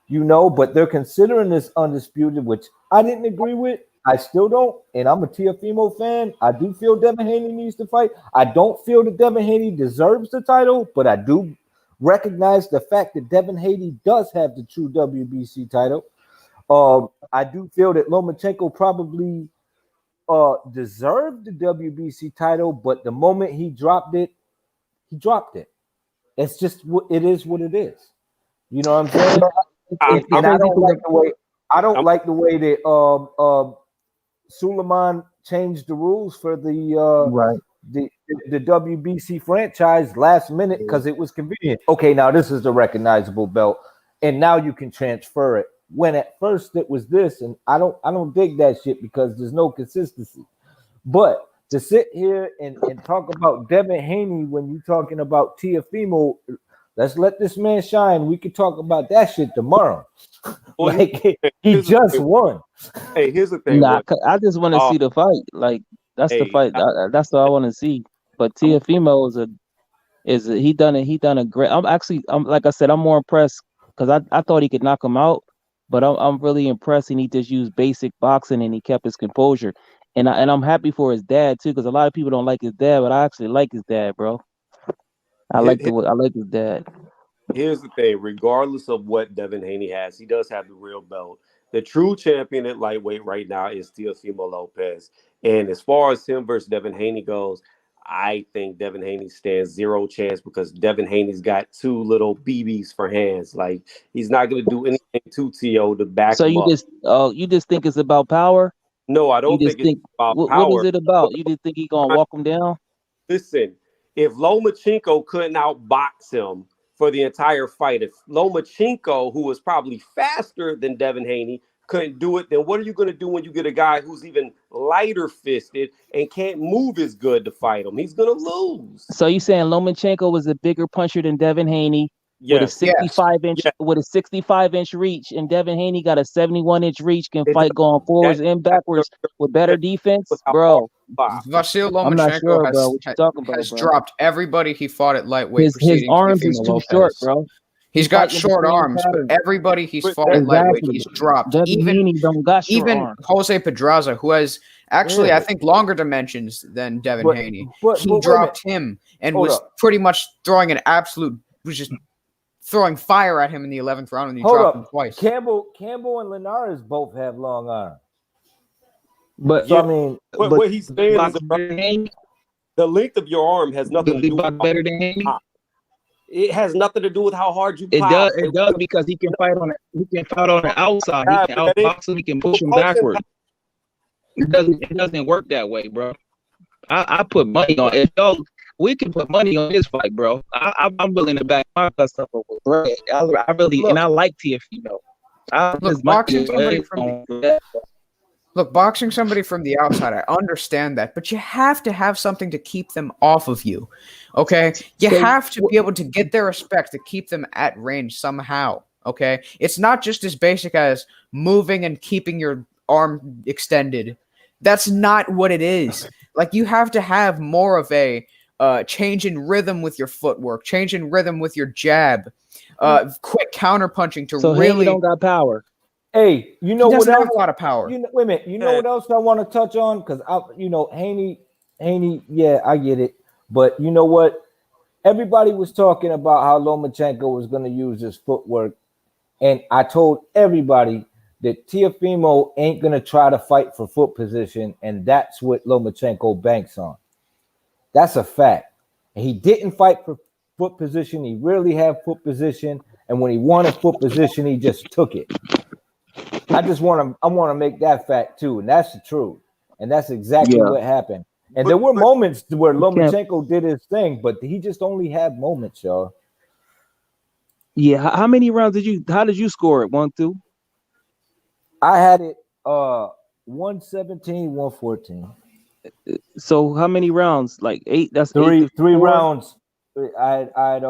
you know, but they're considering this undisputed, which I didn't agree with. I still don't, and I'm a Teofimo fan. I do feel Devin Haney needs to fight. I don't feel that Devin Haney deserves the title, but I do recognize the fact that Devin Haney does have the true WBC title. I do feel that Lomachenko probably deserved the WBC title, but the moment he dropped it, he dropped it. It's just what it is. What it is. You know what I'm saying? And I don't like the way. I don't like the way that Suleiman changed the rules for Right. the WBC franchise last minute because it was convenient. Okay, now this is the recognizable belt, and now you can transfer it. When at first it was this, and I don't dig that shit because there's no consistency. But to sit here and talk about Devin Haney when you're talking about Teofimo, let's let this man shine. We could talk about that shit tomorrow. Well, Like, he just won. Hey, here's the thing. Nah, I just want to see the fight. Like, that's the Hey, fight. That's all I want to see. But Teofimo he done a great. I'm like I said, I'm more impressed because I thought he could knock him out, but I'm really impressed, and he just used basic boxing and he kept his composure. And I'm happy for his dad too, because a lot of people don't like his dad, but I actually like his dad, bro. I like his dad. Here's the thing: regardless of what Devin Haney has, he does have the real belt. The true champion at lightweight right now is Teofimo Lopez. And as far as him versus Devin Haney goes, I think Devin Haney stands zero chance because Devin Haney's got two little BBs for hands. Like, he's not going to do anything to T.O. to back So him up. you just think it's about power? No, I You don't just think it's think about what power. is it about? You just think he gonna walk him down? Listen, if Lomachenko couldn't outbox him for the entire fight, if Lomachenko, who was probably faster than Devin Haney, couldn't do it, then what are you going to do when you get a guy who's even lighter fisted and can't move as good to fight him? He's going to lose. So you saying Lomachenko was a bigger puncher than Devin Haney with a Yes. 65-inch with a 65-inch reach, and Devin Haney got a 71-inch reach, can fight going forwards and backwards with better defense, bro. Vasyl I'm not Lomachenko sure, bro. What you talking about, has bro? dropped everybody he fought at lightweight. His preceding arms is Teofimo too Lopez. short, bro. He's got short arms, but everybody he's fought at lightweight, he's dropped. Devin Haney don't got short Even arms. Jose Pedraza, who has actually, I think, longer dimensions than Devin Haney, he dropped him and was pretty much throwing just throwing fire at him in the 11th round, and he dropped him twice. Campbell and Linares both have long arms. But so, I mean, what he's saying is the length of your arm has nothing to do with better than Haney. It has nothing to do with how hard you pop. It does because he can fight on the outside. He can outbox him. He can push him backward. It doesn't work that way, bro. I put money on it. We can put money on this fight, bro. I'm willing to back my stuff up with bread. I really and I like Teofimo. Boxing somebody from the outside, I understand that, but you have to have something to keep them off of you. Okay? You have to be able to get their respect to keep them at range somehow. Okay? It's not just as basic as moving and keeping your arm extended. That's not what it is. Like, you have to have more of a change in rhythm with your footwork, change in rhythm with your jab, quick counterpunching to so really. Haney don't got power. Hey, you know what else? Have a lot of power. Wait a minute. You know what else I want to touch on? Because Haney. Yeah, I get it. But you know what? Everybody was talking about how Lomachenko was going to use his footwork, and I told everybody that Teofimo ain't going to try to fight for foot position, and that's what Lomachenko banks on. That's a fact. And he didn't fight for foot position. He rarely had foot position. And when he wanted foot position, he just took it. I want to make that fact too. And that's the truth. And that's exactly Yeah, what happened. And there were moments where you can't. Lomachenko did his thing, but he just only had moments, y'all. Yeah, how many rounds did you? How did you score it? 1-2. I had it 117, 114. So how many rounds? Like 8. That's 8 Three to three 4. rounds. I had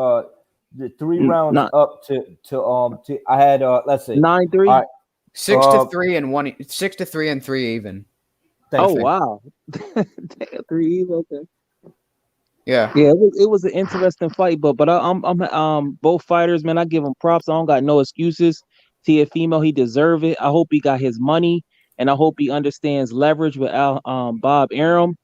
the 3 rounds Not up to I had let's see. 9-3. All right. 6 to 3 and 1. 6 to 3 and 3 even. Oh Thanks. wow. Damn, 3. Okay. Yeah. Yeah, it was an interesting fight, but I'm both fighters, man. I give them props. I don't got no excuses. Teofimo, he deserve it. I hope he got his money, and I hope he understands leverage with Bob Arum,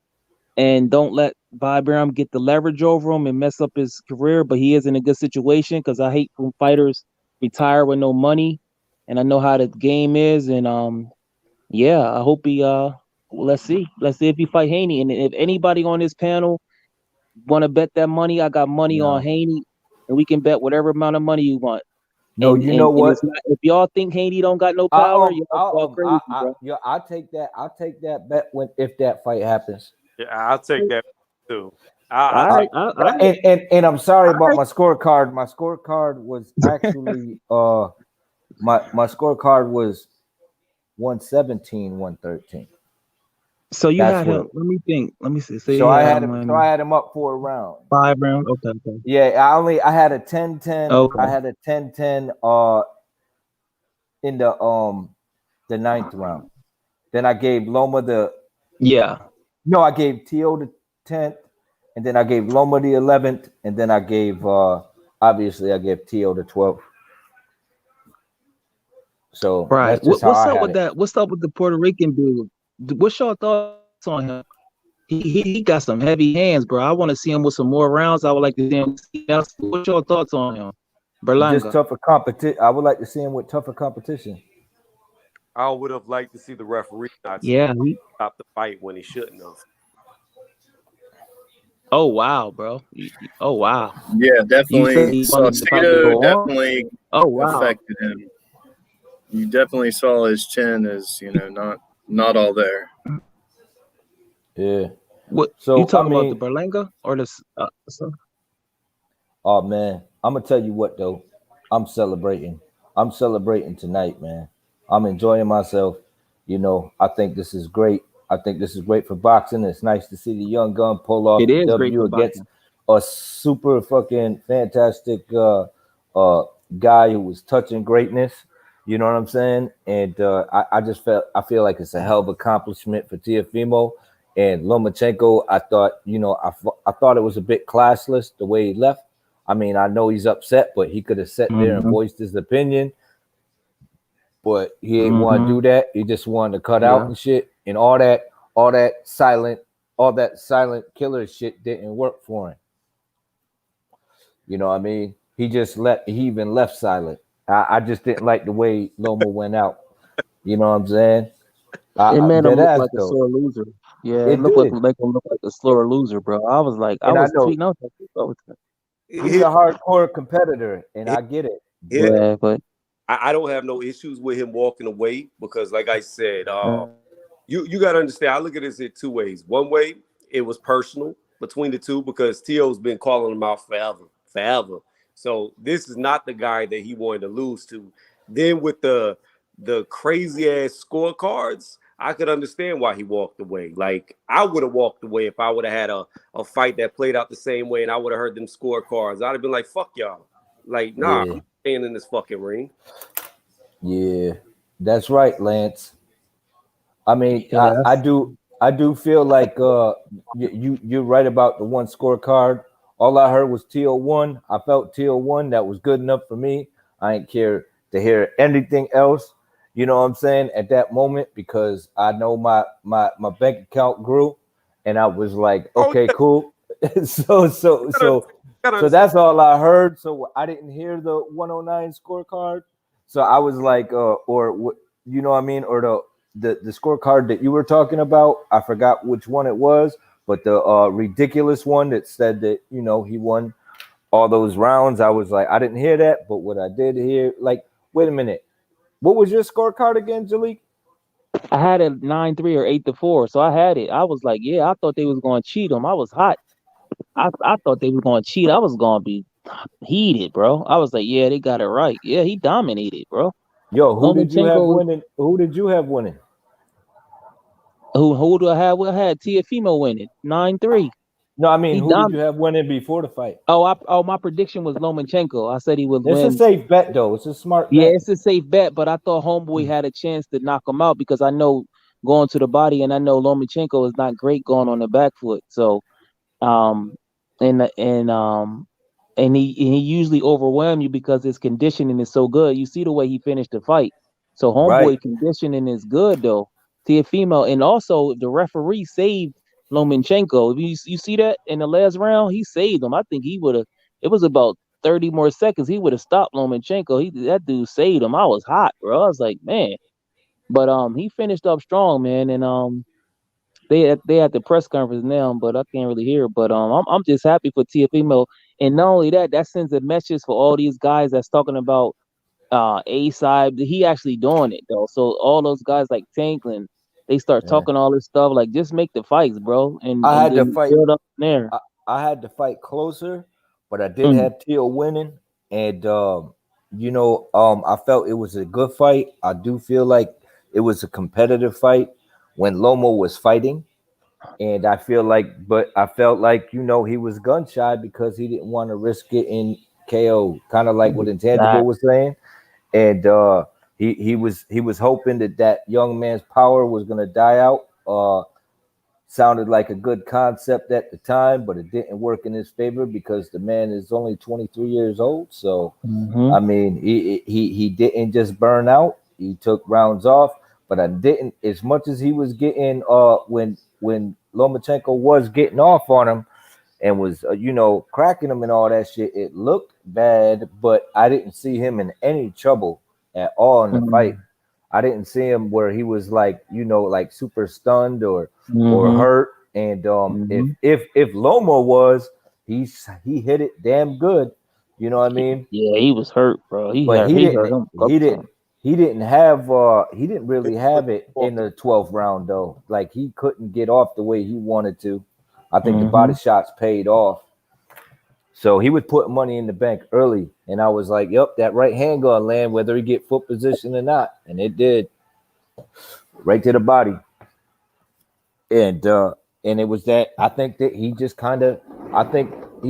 and don't let Bob Arum get the leverage over him and mess up his career. But he is in a good situation because I hate when fighters retire with no money, and I know how the game is, and yeah, I hope he let's see if he fight Haney, and if anybody on this panel want to bet that money, I got money on No. Haney, and we can bet whatever amount of money you want. No, And you know and what? it's not, if y'all think Haney don't got no power, y'all crazy, bro. Yeah, I'll take that bet if that fight happens. Yeah, I'll take that too. All I right, all right. And I'm sorry All about right. my scorecard. My scorecard was actually my scorecard was 117, 113. So you That's had what him. it, Let me think. Let me see. So so you I had had him him in I had him up for a round. 5 rounds. Okay, okay. Yeah, I had a 10-10. Okay. I had a 10-10 in the 9th round. Then I gave Loma Yeah. I gave Tio the 10th, and then I gave Loma the 11th, and then I gave obviously I gave Tio the 12th. So Right. that's just how What's I up had with it. that? What's up with the Puerto Rican dude? What's your thoughts on him? He got some heavy hands, bro. I want to see him with some more rounds. I would like to see him. What's your thoughts on him, Just Berlanga? tougher competition. I would like to see him with tougher competition. would have liked to see the referee not Yeah. stop the fight when he shouldn't have. Oh wow, bro. Oh wow. Yeah, You said definitely. he wanted the fight to Saucedo go on. definitely Oh wow. affected him. You definitely saw his chin as not all there. Yeah. What you So I talking about, the mean, Berlanga or the? oh man, I'm gonna tell you what though. I'm celebrating. I'm celebrating tonight, man. I'm enjoying myself. I think this is great. I think this is great for boxing. It's nice to see the young gun pull off It the is great W for against boxing. a super fucking fantastic uh guy who was touching greatness. You know what I'm saying? And I feel like it's a hell of accomplishment for Teofimo and Lomachenko. I thought, I thought it was a bit classless the way he left. I mean, I know he's upset, but he could have sat there and Mm-hmm. voiced his opinion, but he ain't want to Mm-hmm. do that. He just wanted to cut out Yeah. and shit, and all that silent killer shit didn't work for him. You know what I mean? He even left silent. I just didn't like the way Loma went out. You know what I'm saying? It made him Dead look ass like a though. sore loser. Yeah, it It looked like did, make him look like a slower loser, bro. I was like, I and I was know tweeting. I was like, what's up with that? he's a Here, hardcore competitor, and I get it. here, But Yeah, but I don't have no issues with him walking away because, like I said, uh, you got to understand. I look at this in two ways. One way, it was personal between the two because Tio's been calling him out forever. So this is not the guy that he wanted to lose to. Then with the crazy ass scorecards, I could understand why he walked away. Like I would have walked away if I would have had a fight that played out the same way and I would have heard them scorecards. I'd have been like, fuck y'all. Like, nah, yeah, I'm staying in this fucking ring. yeah, that's right, Lance. I mean, yeah, I do feel like you're right about the one scorecard. All I heard was TO1. I felt TO1. That was good enough for me. I ain't care to hear anything else. You know what I'm saying at that moment because I know my bank account grew, and I was like, Oh okay, yeah, cool. so so gotta, so gotta so understand. that's all I heard. So I didn't hear the 109 scorecard. So I was like, or what, you know what I mean, or the scorecard that you were talking about. I forgot which one it was, But the ridiculous one that said that he won all those rounds, I was like, I didn't hear that. But what I did hear, like, wait a minute, what was your scorecard again, Jalik? I had it 9-3 or 8-4, so I had it. I was like, yeah, I thought they was going to cheat him. I was hot. I thought they was going to cheat. I was going to be heated, bro. I was like, yeah, they got it right. Yeah, he dominated, bro. Yo, who did you have Lomachenko, winning? Who did you have winning? who do I have? Well, I had Tiafimo winning 9-3. No, I mean, He who did dom. you have winning before the fight? My prediction was Lomachenko. I said he would It's a win. safe bet, though. It's a smart Yeah, bet. it's a safe bet, but I thought Homeboy had a chance to knock him out because I know going to the body, and I know Lomachenko is not great going on the back foot. So, um, and and um, and he usually overwhelm you because his conditioning is so good. You see the way he finished the fight. So Right. Homeboy conditioning is good though. Teofimo, and also the referee saved Lomachenko. You see that in the last round, he saved him. I think he would have. It was about 30 more seconds. He would have stopped Lomachenko. That dude saved him. I was hot, bro. I was like, man. But he finished up strong, man, and they had the press conference now, but I can't really hear. But I'm just happy for Teofimo, and not only that, that sends a message for all these guys that's talking about A side. He actually doing it though. So all those guys like Tanklin, they start Yeah. talking all this stuff like just make the fights, bro, and I had to then fight. build up from there. I had to fight closer, but I did Mm, have Teal winning, and I felt it was a good fight. I do feel like it was a competitive fight when Lomo was fighting, and I felt like he was gun shy because he didn't want to risk getting KO, kind of like what Intangible that was saying, and he was hoping that young man's power was gonna die out. Sounded like a good concept at the time, but it didn't work in his favor because the man is only 23 years old. So, hmm I mean, he didn't just burn out. He took rounds off, but I didn't as much as he was getting when Lomachenko was getting off on him and was cracking him and all that shit. It looked bad, but I didn't see him in any trouble at all in the fight. I didn't see him where he was like like super stunned or hmm hurt. And if hmm if Loma was, he hit it damn good. You know what I mean? Yeah, he was hurt, bro. But He hurt him a he couple didn't times. he didn't really have it in the 12th round though. Like he couldn't get off the way he wanted to. I think the body hmm shots paid off. So he was putting money in the bank early, and I was like, "Yep, that right hand gonna land whether he get foot position or not," and it did, right to the body. And it was that I think that he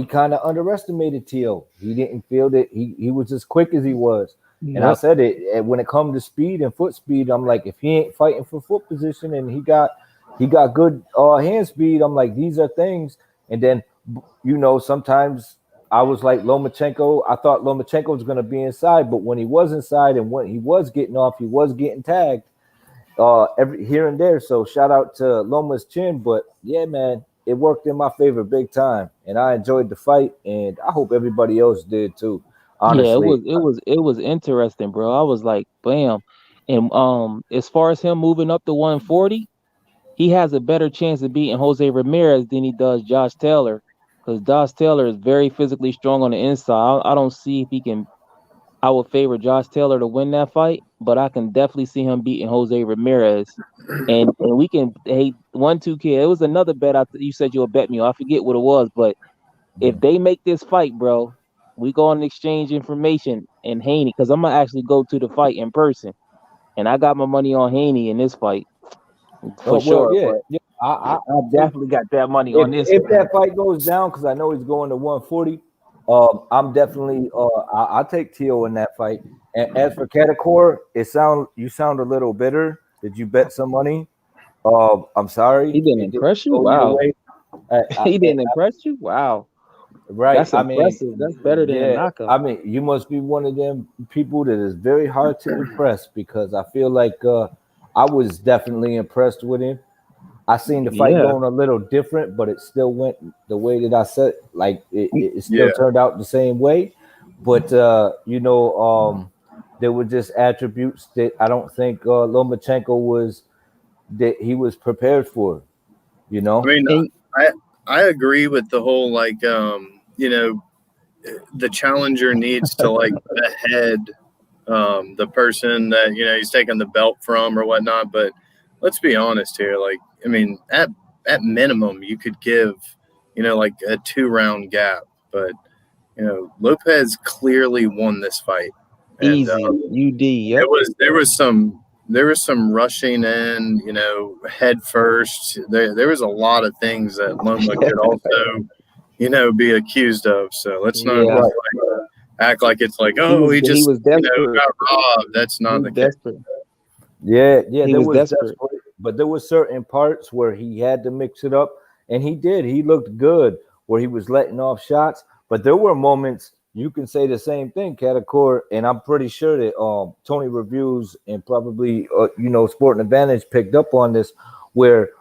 kind of underestimated T.O. He didn't feel that he was as quick as he was. And I Yep. said it when it comes to speed and foot speed, I'm like, if he ain't fighting for foot position and he got good hand speed, I'm like, these are things. And then sometimes I was like Lomachenko. I thought Lomachenko was gonna be inside, but when he was inside and when he was getting off, he was getting tagged every here and there. So shout out to Loma's chin, but yeah, man, it worked in my favor big time, and I enjoyed the fight, and I hope everybody else did too. Yeah, Honestly, it was interesting, bro. I was like, bam. And as far as him moving up to 140, he has a better chance of beating Jose Ramirez than he does Josh Taylor. Because Josh Taylor is very physically strong on the inside. I don't see if he can. I would favor Josh Taylor to win that fight, but I can definitely see him beating Jose Ramirez. And we can 1-2 kid. It was another bet you said you would bet me. I forget what it was, but if they make this fight, bro, we go and exchange information and Haney, because I'm gonna actually go to the fight in person, and I got my money on Haney in this fight for oh well, sure. yeah, But yeah. I definitely got that money on this If one. that fight goes down, because I know he's going to 140, I'm definitely I take Tio in that fight. And as for Catacor, you sound a little bitter. Did you bet some money? I'm sorry, He didn't it didn't impress you? go your Wow. way. I, I, He didn't impress you? Wow. right. That's I mean, impressive. That's better than a yeah. I knockout. mean, you must be one of them people that is very hard to impress because I feel like I was definitely impressed with him. I seen the fight Yeah. going a little different, but it still went the way that I said. Like it still Yeah. turned out the same way. But there were just attributes that I don't think Lomachenko was that he was prepared for. You I know. mean, And I agree with the whole like you know, the challenger needs to like behead the person that he's taking the belt from or whatnot. But let's be honest here. Like, I mean, at minimum, you could give like a 2-round gap. But Lopez clearly won this fight, and Easy. UD. Yep. there was some rushing in, head first. There was a lot of things that Loma could also be accused of. So let's not Yeah. act like it's like, he was desperate. got robbed. That's not the case. Desperate. Yeah, He there was was desperate. but there were certain parts where he had to mix it up, and he did. He looked good where he was letting off shots, but there were moments you can say the same thing, Catacor, and I'm pretty sure that Tony Reviews and probably Sport and Advantage picked up on this, where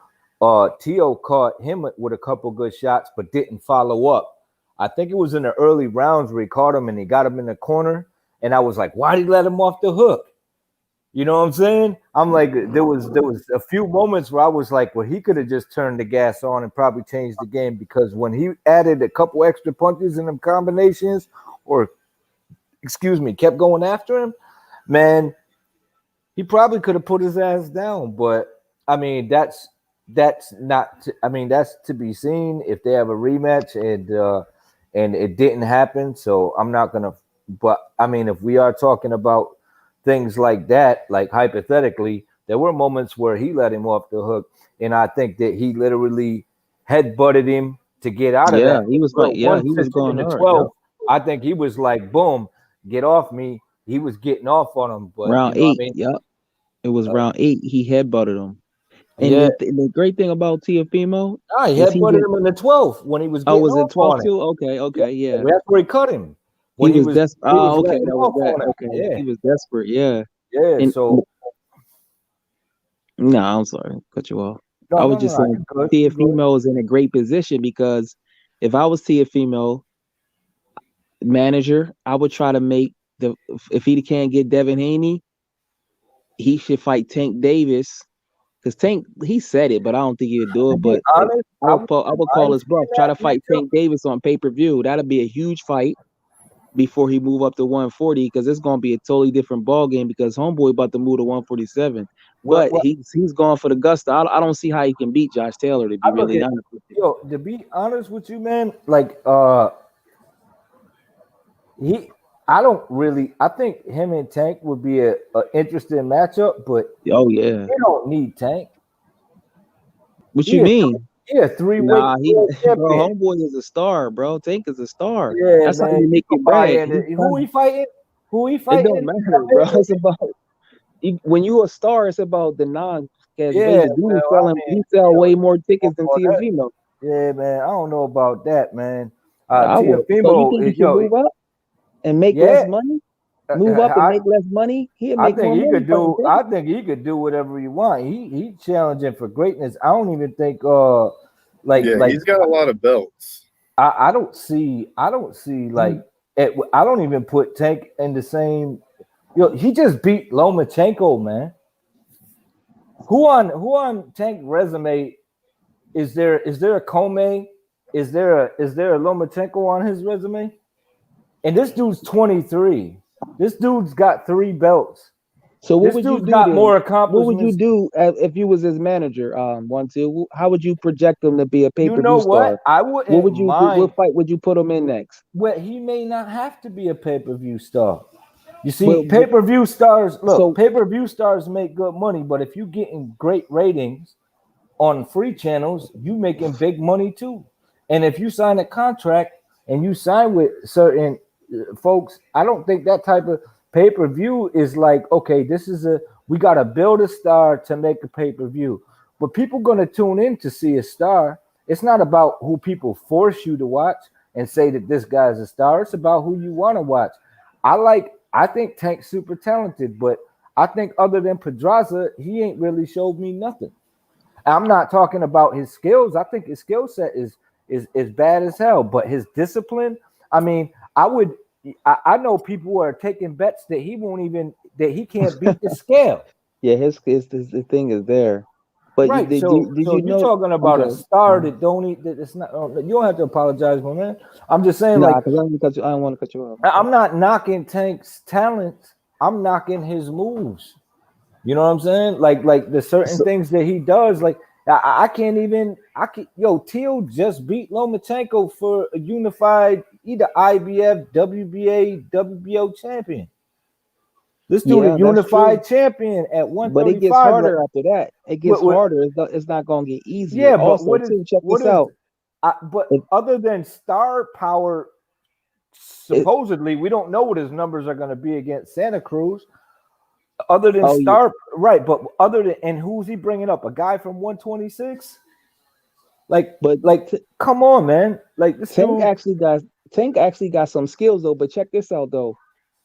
Tio caught him with a couple good shots but didn't follow up. I think it was in the early rounds where he caught him and he got him in the corner, and I was like, why did he let him off the hook? You know what I'm saying? I'm like, there was a few moments where I was like, well, he could have just turned the gas on and probably changed the game, because when he added a couple extra punches in them combinations, or kept going after him, man, he probably could have put his ass down. But I mean, that's not. That's to be seen if they have a rematch, and it didn't happen. So I'm not gonna. But I mean, if we are talking about things like that, like hypothetically, there were moments where he let him off the hook, and I think that he literally headbutted him to get out of that. Yeah, he was like, he was going in the hard. 12. I think he was like, boom, get off me. He was getting off on him. But Round 8, yep. It was round 8. He headbutted him. And the great thing about Teofimo, he headbutted him in the 12th when he was getting was it off 12 on too? Okay, yeah. That's where he cut him. When he was desperate. Oh, okay, that was that. Okay, yeah. He was desperate, yeah. Yeah, and, so. No, I'm sorry, cut you off. No, I was just saying Teofimo is in a great position, because if I was Teofimo manager, I would try to make if he can't get Devin Haney, he should fight Tank Davis, because Tank, he said it, but I don't think he'd do it. But I would call his bluff. Try to fight Tank Davis on pay-per-view. That'd be a huge fight before he move up to 140, because it's gonna be a totally different ball game, because Homeboy about to move to 147. But he's going for the gusto. I don't see how he can beat Josh Taylor, to be really honest with you. Yo, to be honest with you, man, like I think him and Tank would be a interesting matchup, but oh yeah, they don't need Tank. What you mean? Yeah, 3-weight. Bro, Homeboy is a star, bro. Tank is a star. Yeah, that's man, how you make it brag. Who he fighting? It don't matter, bro. It's about when you a star. It's about the non-cash basis. He sell way more tickets than Teofimo. Yeah, man. I don't know about that, man. Teofimo, so you think he can move up and make less money? Move up and make less money. I think he could do whatever he want. He challenging for greatness. I don't even think he's got a lot of belts. I don't see like I don't even put Tank in the same. He just beat Lomachenko, man. Who on Tank resume is there a Comey? Is there a Lomachenko on his resume? And this dude's 23. This dude's got 3 belts. So what would you do? Got more accomplishments. What would you do if you was his manager? How would you project him to be a pay-per-view star? You know what? I wouldn't. What would you do? What fight would you put him in next? Well, he may not have to be a pay-per-view star. You see, pay-per-view stars. Look, pay-per-view stars make good money, but if you getting great ratings on free channels, you making big money too. And if you sign a contract and you sign with certain folks, I don't think that type of pay-per-view is like, okay, we got to build a star to make a pay-per-view. But people going to tune in to see a star. It's not about who people force you to watch and say that this guy is a star. It's about who you want to watch. I think Tank's super talented, but I think other than Pedraza, he ain't really showed me nothing. I'm not talking about his skills. I think his skill set is bad as hell, but his discipline, I mean, I know people who are taking bets that he can't beat the scale. Yeah, his the thing is there. But Right. did So you you're know? talking I'm about a sorry. star that don't eat that it's not you don't have to apologize, my man. I'm just saying, Nah, like, because I don't want to cut you off. I'm not knocking Tank's talent. I'm knocking his moves. You know what I'm saying? Like the certain So, things that he does, like I can't even Teal just beat Lomachenko for a unified either IBF, WBA, WBO champion. This dude a yeah, that's true. unified champion at But it gets 135. Like harder after that. It gets what harder. It's not going to get easier. yeah, but Also, too, check what this is out. but If, other than star power, it, supposedly we don't know what his numbers are going to be against Santa Cruz. Other than oh, yeah. star, right? But other than and who's he bringing up? A guy from 126? Like, But come on, man! Like this Tank dude. actually got some skills though. But check this out though.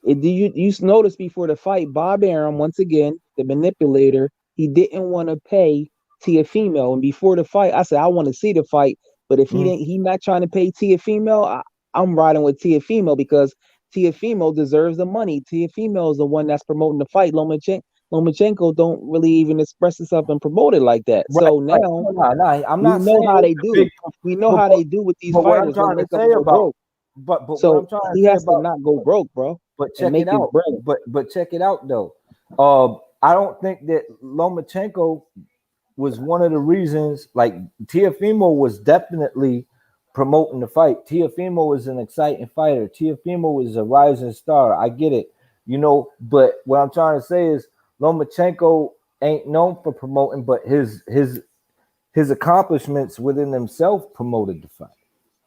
Do you notice before the fight, Bob Arum once again, the manipulator, he didn't want to pay Tiafimo, and before the fight, I said I want to see the fight, but if he not trying to pay Tiafimo, I'm riding with Tiafimo because Tiafimo deserves the money. Tiafimo is the one that's promoting the fight. Lomachenko don't really even express himself and promote it like that. Right, So right. now No, I'm we not know saying how it's they a do. big, We know but, how but they do with these but what I'm fighters. They trying to make them say go about, broke. but what I'm So trying to he say has to about, not go broke, bro, but and check it make his out. bread. But check it out though. I don't think that Lomachenko was one of the reasons. Like Tiafimo was definitely promoting the fight. Tiafimo was an exciting fighter. Tiafimo was a rising star. I get it, But what I'm trying to say is Lomachenko ain't known for promoting, but his accomplishments within himself promoted the fight.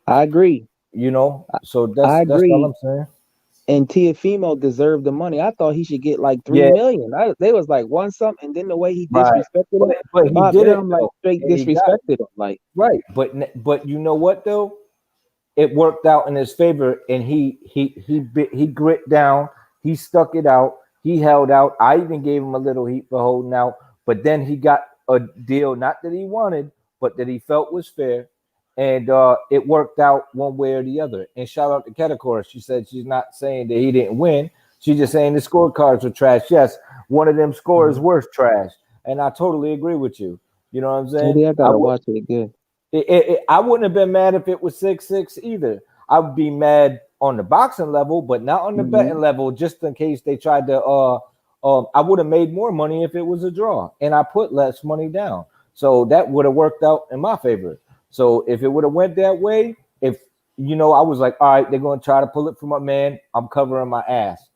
I agree. So I that's all agree. I'm saying. And Tiafimo deserved the money. I thought he should get like Yeah, 3 million. They was like one something, and then the way he right. disrespected him, But he Bob did it Arum like though, straight and he got it disrespected him. Like right. But you know what though? It worked out in his favor, and he grit down. He stuck it out. He held out. I even gave him a little heat for holding out. But then he got a deal, not that he wanted, but that he felt was fair, and it worked out one way or the other. And shout out to Ketakora. She said she's not saying that he didn't win. She's just saying the scorecards were trash. Yes, one of them scores were trash, and I totally agree with you. You know what I'm saying? maybe I gotta watch it again. I wouldn't have been mad if it was 6-6 either. I would be mad on the boxing level, but not on the betting level, just in case they tried to. I would have made more money if it was a draw, and I put less money down, so that would have worked out in my favor. So if it would have went that way, if I was like, all right, they're going to try to pull it from my man. I'm covering my ass.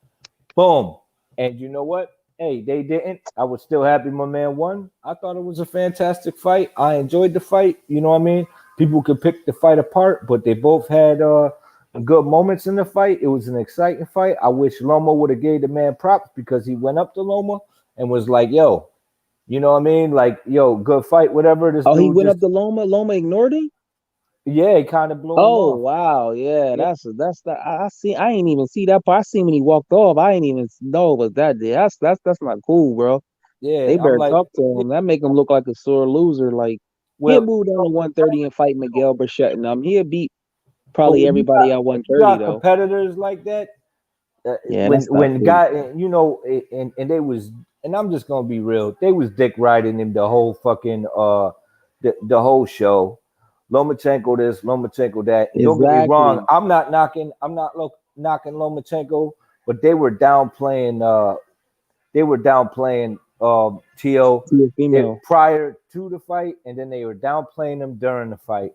Boom, and you know what? Hey, they didn't. I was still happy my man won. I thought it was a fantastic fight. I enjoyed the fight. You know what I mean? People could pick the fight apart, but they both had good moments in the fight. It was an exciting fight. I wish Loma would have gave the man props because he went up to Loma and was like, yo, you know what I mean? Like, yo, good fight, whatever. This Oh, he dude went just, up to Loma. Loma ignored him. yeah, he kind of blew him Oh off. wow, yeah, Yeah, that's that. I see. I ain't even see that part. I seen when he walked off. I ain't even know it was that day. That's not cool, bro. yeah. They I'm better like, talk to yeah, him. That make him look like a sore loser. Like he'll well, move down to 130 and fight Miguel Burchett, and he'll beat but probably everybody at when you 130 got though. competitors like that, Yeah, when that's not cool. guy and they was and I'm just gonna be real, they was dick riding him the whole fucking the whole show. Lomachenko this, Lomachenko that. And don't get me wrong, Exactly. I'm not knocking Lomachenko, but they were downplaying Tio To a female. prior to the fight, and then they were downplaying him during the fight.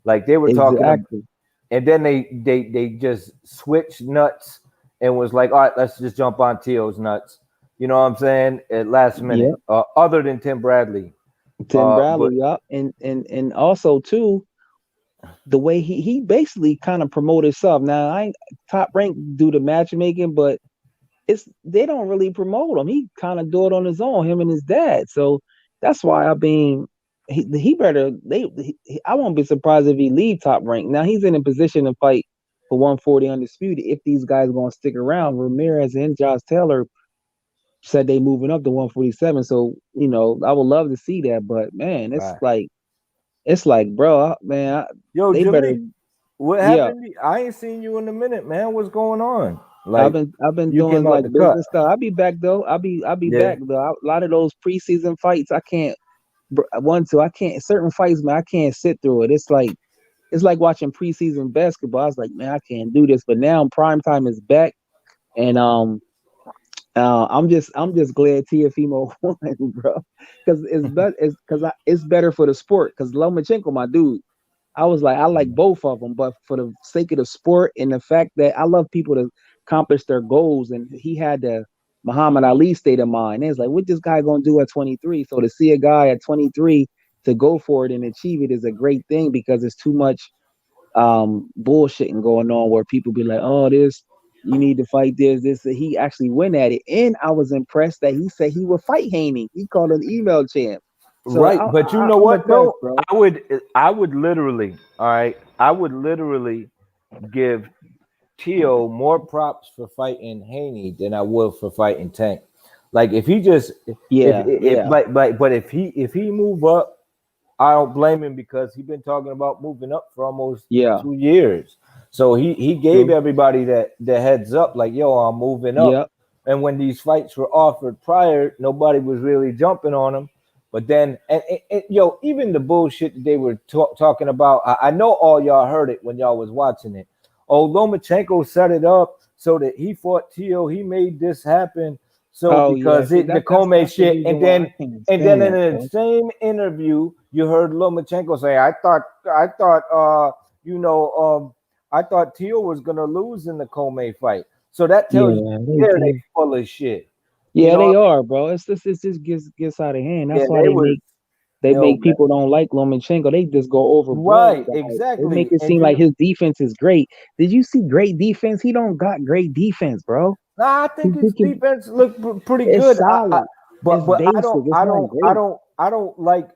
Like they were talking about, Exactly. and then they just switched nuts and was like, all right, let's just jump on Tio's nuts. You know what I'm saying? At last minute. Yeah. Other than Tim Bradley. Tim But Bradley, yeah. And also too, the way he basically kind of promoted himself. Now I ain't Top Rank do the matchmaking, but they don't really promote him. He kind of do it on his own, him and his dad. So that's why I mean he better I won't be surprised if he leave Top Rank. Now he's in a position to fight for 140 undisputed if these guys are gonna stick around. Ramirez and Josh Taylor said they moving up to 147. So, I would love to see that, but man, right. it's like, bro, man, Yo, they better, Jimmy, what yeah. happened? I ain't seen you in a minute, man. What's going on? I've Like been you doing came out like the cut. business stuff. I'll be back though. I'll be Yeah. back though. A lot of those preseason fights, I can't I can't certain fights, man. I can't sit through it. It's like watching preseason basketball. I was like, man, I can't do this. But now prime time is back, and I'm just glad Tiafimo won, bro, because it's better for the sport. Because Lomachenko, my dude, I was like, I like both of them, but for the sake of the sport and the fact that I love people to accomplish their goals, and he had the Muhammad Ali state of mind. And it's like, what this guy gonna do at 23? So to see a guy at 23 to go for it and achieve it is a great thing because it's too much bullshitting going on where people be like, oh, this you need to fight this. He actually went at it, and I was impressed that he said he would fight Haney. He called him email champ. So Right, but you know I'm what impressed, though? bro. I would literally, all right, I would literally give Tio more props for fighting Haney than I would for fighting Tank. Like if he just if Yeah. but if he move up, I don't blame him because he's been talking about moving up for almost Yeah. 2 years. So he gave True. everybody that the heads up, like, yo, I'm moving up. Yep. And when these fights were offered prior, nobody was really jumping on him. But then, yo, even the bullshit that they were talking about, I know all y'all heard it when y'all was watching it. Oh, Lomachenko set it up so that he fought Tio. He made this happen. So Oh yeah. because See, it the that's Comey the shit, reason and why I then can't and then stand in that, the bro. same interview, you heard Lomachenko say, I thought Tio was gonna lose in the Comey fight. So that tells you Yeah, they full of shit. You yeah, know they what are, bro. It's just gets out of hand. I mean? That's Yeah, why they was they yo, make man. people don't like Lomachenko. They just go overboard Right, with that. They make exactly. it And seem like his defense is great. Did you see great defense? He don't got great defense, bro. I think his He can, defense looked pretty it's good. solid. But It's but I basic. don't It's I not don't I great. don't I don't like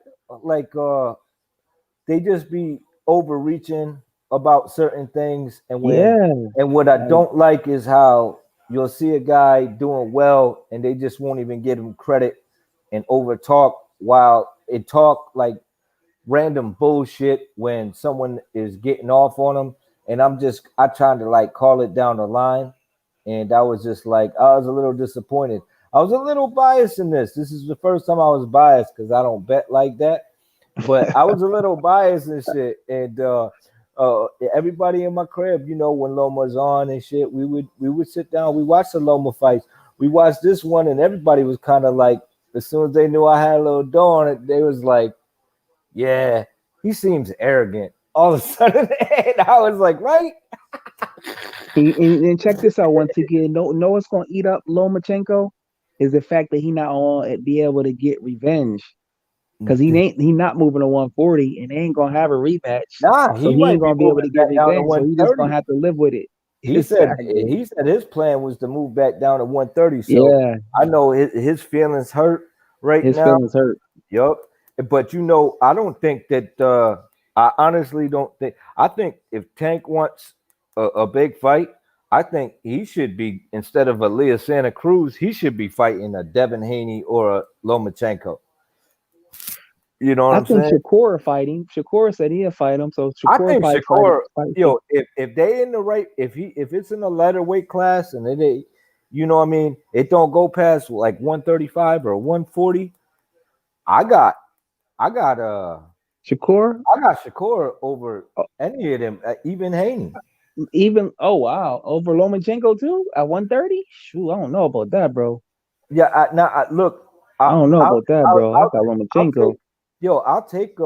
they just be overreaching about certain things, Yeah, and what I like don't like is how you'll see a guy doing well and they just won't even give him credit and over talk while it talk like random bullshit when someone is getting off on them, and I tried to like call it down the line, and I was just like I was a little disappointed. I was a little biased in this. This is the first time I was biased because I don't bet like that, but I was a little biased and shit. And everybody in my crib, when Loma's on and shit, we would sit down, we watched the Loma fights. We watched this one, and everybody was kind of like, as soon as they knew I had a little dough on it, they was like, yeah, he seems arrogant. All of a sudden, and I was like, right? and check this out. Once again, know what's gonna eat up Lomachenko is the fact that he not on be able to get revenge. Because he not moving to 140 and they ain't gonna have a rematch. Nah, So he he ain't might be gonna be able moving to get back down to revenge. So he just gonna 130. have to live with it. He said Exactly. he said his plan was to move back down to 130. So Yeah, I know his feelings hurt right his now. feelings hurt. Yup. But I don't think that I honestly don't think I think if Tank wants a big fight, I think he should be, instead of a Leah Santa Cruz, he should be fighting a Devin Haney or a Lomachenko. You know what I I'm think saying? Shakur fighting. Shakur said he'll fight him. So I Shakur think probably Shakur, fight. if they in the right, if it's in a lighter weight class and they, you know what I mean, it don't go past like 135 or 140. I got I got Shakur, I got Shakur over any of them, even Haney. even wow, over Lomachenko too at 130. Shoot, I don't know about that, bro. Yeah, look, I don't know about that, bro. I got I'll Lomachenko. take,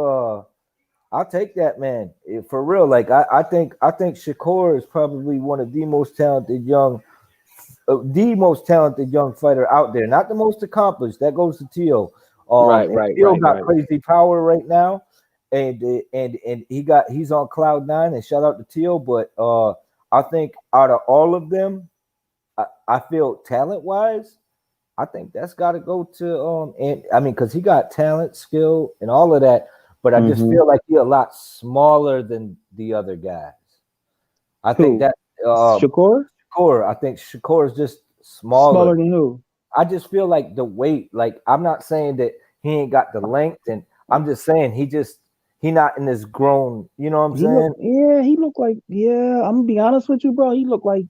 I'll take that, man. For real. Like I think Shakur is probably one of the most talented young fighter out there. Not the most accomplished. That goes to Tio. Right, And right, Tio right, got right. crazy power right now, and he's on cloud nine. And shout out to Tio. But I think out of all of them, I feel talent wise, I think that's got to go to and I mean, because he got talent, skill, and all of that. But I just Mm-hmm. feel like he's a lot smaller than the other guys. I think Who? that Shakur? Shakur. I think Shakur is just smaller. Smaller than who? I just feel like the weight. Like I'm not saying that he ain't got the length, and I'm just saying he not in this grown. You know what I'm saying? He look like, yeah, I'm gonna be honest with you, bro. He look like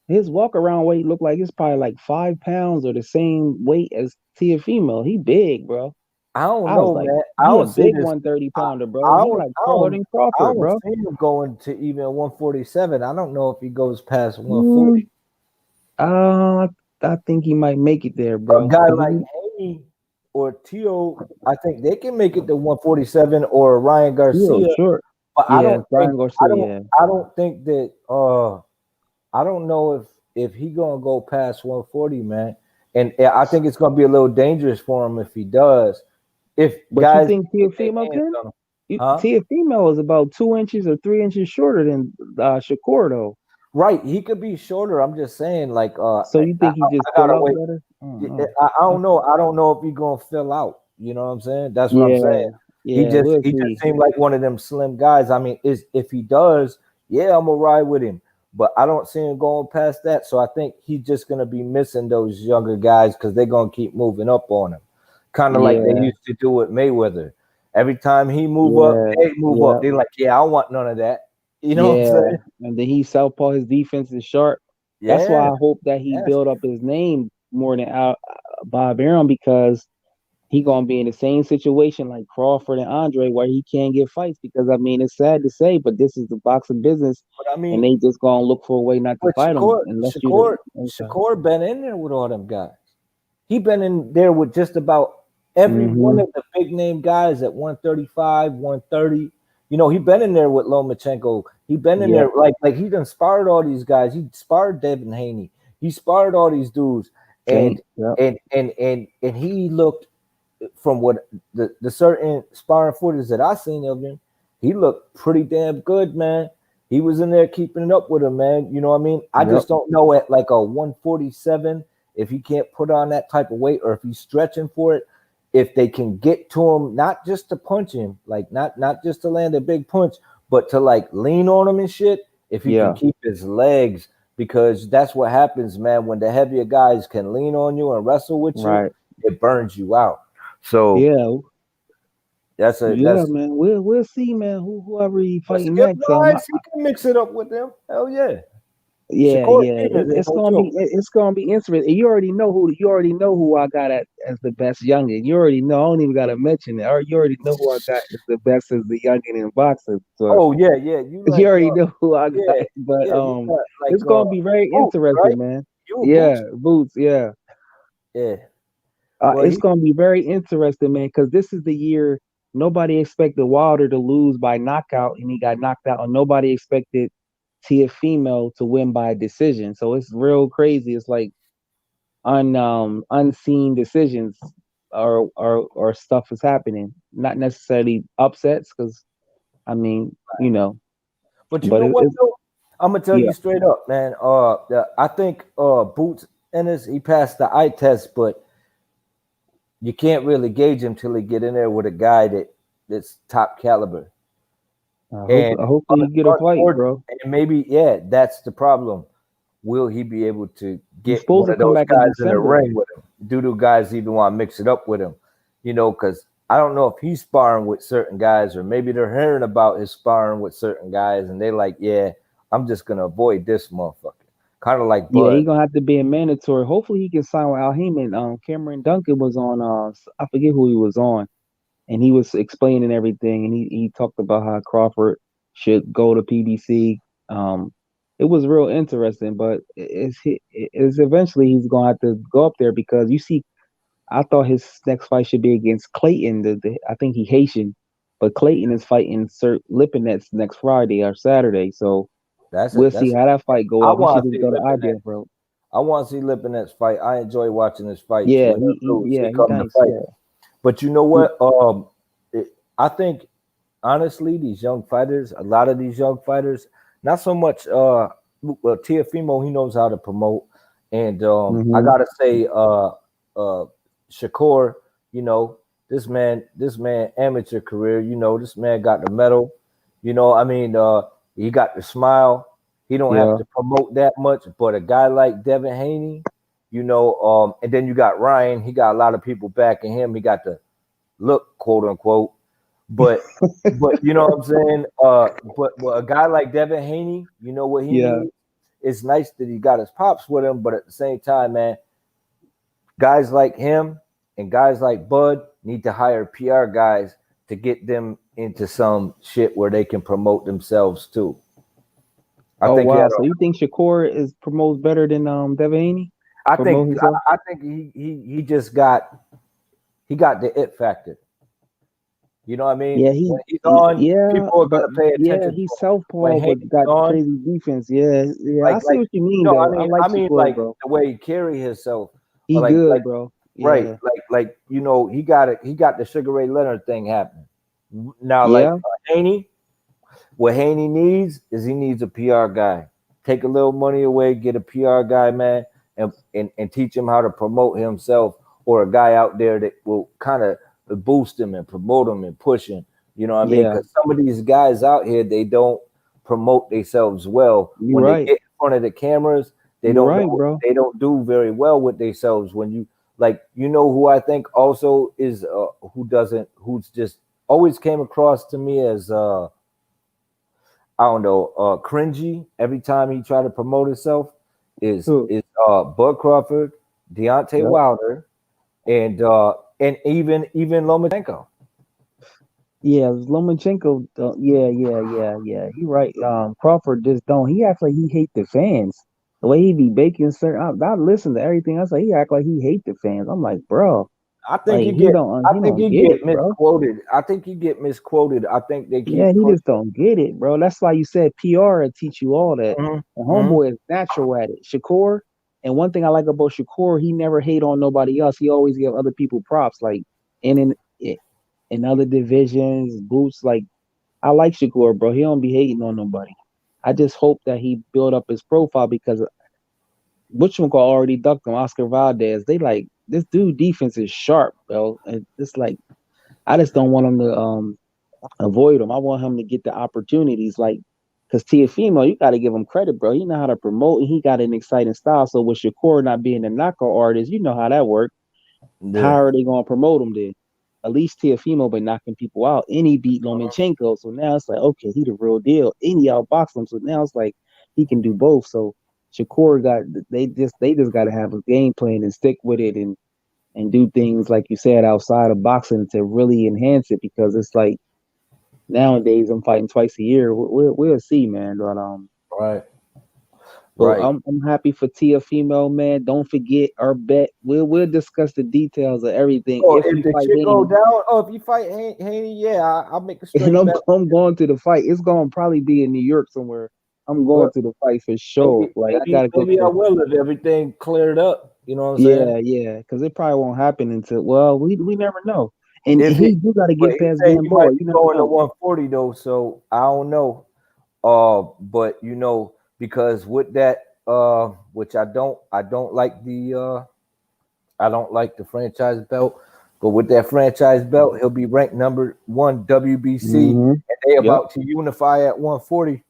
his walk around weight look like it's probably like 5 pounds or the same weight as Tiafimo. He big, bro. I don't I was know, like, man. I he a don't see big this. 130 pounder, I bro. He don't, like I taller don't, than I Crawford, don't bro. see him going to even 147. I don't know if he goes past Mm, 140. uh, I think he might make it there, A bro. guy 'Cause like Haney or Tio, I think they can make it to 147, or Ryan Tio Garcia. short. But Yeah, Brian I Garcia, don't yeah. I don't think that I don't know if he gonna go past 140, man. And I think it's gonna be a little dangerous for him if he does. If But you guys think get their Teofimo hands can? on him, huh? Teofimo is about 2 inches or 3 inches shorter than Shakur, though. Right, he could be shorter. I'm just saying, like, So you think he just I fill gotta out wait. better? I don't I, know. I don't know. I don't know if he gonna fill out. You know what I'm saying? That's what I'm Yeah, saying. yeah, we'll He just see. seemed like one of them slim guys. I mean, is if he does, yeah, I'm gonna ride with him. But I don't see him going past that. So I think he's just gonna be missing those younger guys because they're gonna keep moving up on him, kind of like they Yeah, used to do with Mayweather. Every time he move up, yeah, they move up. yeah, They're like, yeah, I want none of that. You know what I'm yeah. saying? And then he southpaw. His defense is sharp. That's why Yeah, I hope that he yes. build up his name more than Bob Arum, because he gonna be in the same situation like Crawford and Andre, where he can't get fights. Because I mean, it's sad to say, but this is the boxing business, But I and mean, they just gonna look for a way not to but fight him unless you the inside. Shakur been in there with all them guys. He been in there with just about every one Mm-hmm. of the big name guys at 135, 130. You know, he been in there with Lomachenko. He been in Yep. there like he done sparred all these guys. He sparred Devin Haney. He sparred all these dudes, and Tank. Yep. and he looked, from what the certain sparring footage that I seen of him, he looked pretty damn good, man. He was in there keeping it up with him, man. You know what I mean? I Yep. just don't know at like a 147 if he can't put on that type of weight, or if he's stretching for it, if they can get to him, not just to punch him, like not just to land a big punch, but to like lean on him and shit. If he can Yeah. keep his legs, because that's what happens, man. When the heavier guys can lean on you and wrestle with you, Right. it burns you out. So Yeah. Yeah, that's man. We'll see, man. Whoever he but fighting Skip next. Norris, he can mix it up with them. Hell yeah. Yeah, Shakur yeah. Stevens ain't It's no gonna be joke. it's gonna be interesting. You already know who I got as the best youngin. You already know. I don't even gotta mention it. Or you already know who I got as the best as the youngin in boxing. So Oh yeah, yeah. You you like already know who I got. yeah, But yeah, you got like it's gonna be very Boots, right? interesting, man. You a Yeah, Boots? Boots. Yeah, Yeah. Well it's he gonna be very interesting, man. Because this is the year nobody expected Wilder to lose by knockout, and he got knocked out, and nobody expected Teofimo to win by decision. So it's real crazy. It's like unseen decisions or stuff is happening. Not necessarily upsets, because I mean, but you but know what it's though? I'm gonna tell yeah. you straight up, man. I think Boots Ennis, he passed the eye test, but you can't really gauge him till he get in there with a guy that's top caliber. And Hopefully you get a fight, unfortunately, bro. and maybe yeah, that's the problem. Will he be able to He's get supposed one to of come those back in guys in the December. ring with him? Do guys even want to mix it up with him? You know, because I don't know if he's sparring with certain guys, or maybe they're hearing about his sparring with certain guys, and they like, yeah, I'm just gonna avoid this motherfucker. Kind of like Yeah, Bud. he's gonna have to be a mandatory. Hopefully he can sign with Al Heyman. Cameron Duncan was on I forget who he was on, and he was explaining everything, and he talked about how Crawford should go to PBC. It was real interesting, but it's eventually he's gonna have to go up there, because you see, I thought his next fight should be against Clayton. I think he Haitian, but Clayton is fighting Sir Lipinets next Friday or Saturday. So That's it. we'll see how that fight go I up. He want should to just see go to Lipinets. IBF, bro. I want to see Lipinets fight. I enjoy watching his fights, Yeah, win or lose. He he come to nice. fight. Yeah. But you know He- what? I think honestly, these young fighters, a lot of these young fighters, not so much. Well, Teofimo, he knows how to promote, and I mhm. gotta say, Shakur, you know, this man, amateur career, you know, this man got the medal. You know, I mean, he got the smile. He don't have Yeah. to promote that much, but a guy like Devin Haney, you know, and then you got Ryan. He got a lot of people backing him. He got the look, quote unquote. But you know what I'm saying? But a guy like Devin Haney, you know what he Yeah. needs? It's nice that he got his pops with him, but at the same time, man, guys like him and guys like Bud, need to hire PR guys to get them into some shit where they can promote themselves too. I Oh think he wow. had So you think Shakur is promotes better than Devin Haney? I Promote think himself? I think he just got the it factor. You know what I mean? Yeah, When he's on, yeah, people are but gonna pay yeah, attention to he's him. When southpaw, but Haney's got on, crazy defense. Yeah, yeah, I see like what you mean no, though. I like Shakur, like bro. the way he carry himself, He or like good, bro. right, Yeah, like he got the Sugar Ray Leonard thing happening. Now, like yeah, Haney, what Haney needs is he needs a PR guy. Take a little money away, get a PR guy, man, and teach him how to promote himself, or a guy out there that will kind of boost him and promote him and push him. You know what I mean? yeah. Because some of these guys out here, they don't promote themselves well. You When they right. get in front of the cameras, You right, bro. they don't do very well with themselves. When you like, who I think also is who's just always came across to me as I don't know, cringy every time he tried to promote himself is Who? Bud Crawford, Deontay Yep. Wilder, and even Lomachenko. Yeah, Lomachenko. Yeah. He right. Crawford just don't. He acts like he hate the fans. The way he be baking certain. I listen to everything. I say he act like he hate the fans. I'm like, bro, I think like he get he don't get it, bro. misquoted. I think he get misquoted. I think they Yeah, keep he pushing. just don't get it, bro. That's why you said PR will teach you all that. Mhm, And mhm. homeboy is natural at it. Shakur, and one thing I like about Shakur, he never hate on nobody else. He always give other people props, like in in other divisions, boots. Like I like Shakur, bro. He don't be hating on nobody. I just hope that he build up his profile because Butchman already ducked him. Oscar Valdez. They like this dude defense is sharp, bro. And it's like I just don't want him to avoid him. I want him to get the opportunities, like because Tiafimo, you got to give him credit, bro. He know how to promote, and he got an exciting style. So with Shakur not being a knockout artist, you know how that works. Yeah, How are they going to promote him then? At least Tiafimo been knocking people out, and he beat Lomachenko. So now it's like, okay, he the real deal. And he outboxed him. So now it's like he can do both. So Shakur got they just got to have a game plan and stick with it and do things like you said outside of boxing to really enhance it because it's like nowadays I'm fighting twice a year. We'll see, man. right, But right. I'm happy for Tia Female, man. Don't forget our bet. We'll discuss the details of everything Oh, if if we the fight shit go Haney. down, if you fight Haney, yeah, I'll make a And straight bet. I'm going to the fight. It's gonna probably be in New York somewhere. I'm going Well, to the fight for sure. Like I gotta go to maybe I the will if everything cleared up. You know what I'm saying? yeah, because it probably won't happen until we never know. And If he it, do gotta but get he past said he Gamboa. might be You never going to know. 140 though, so I don't know. But because with that, which I don't like the franchise belt, but with that franchise belt, he'll be ranked number one WBC, Mm-hmm. and they Yep. about to unify at 140.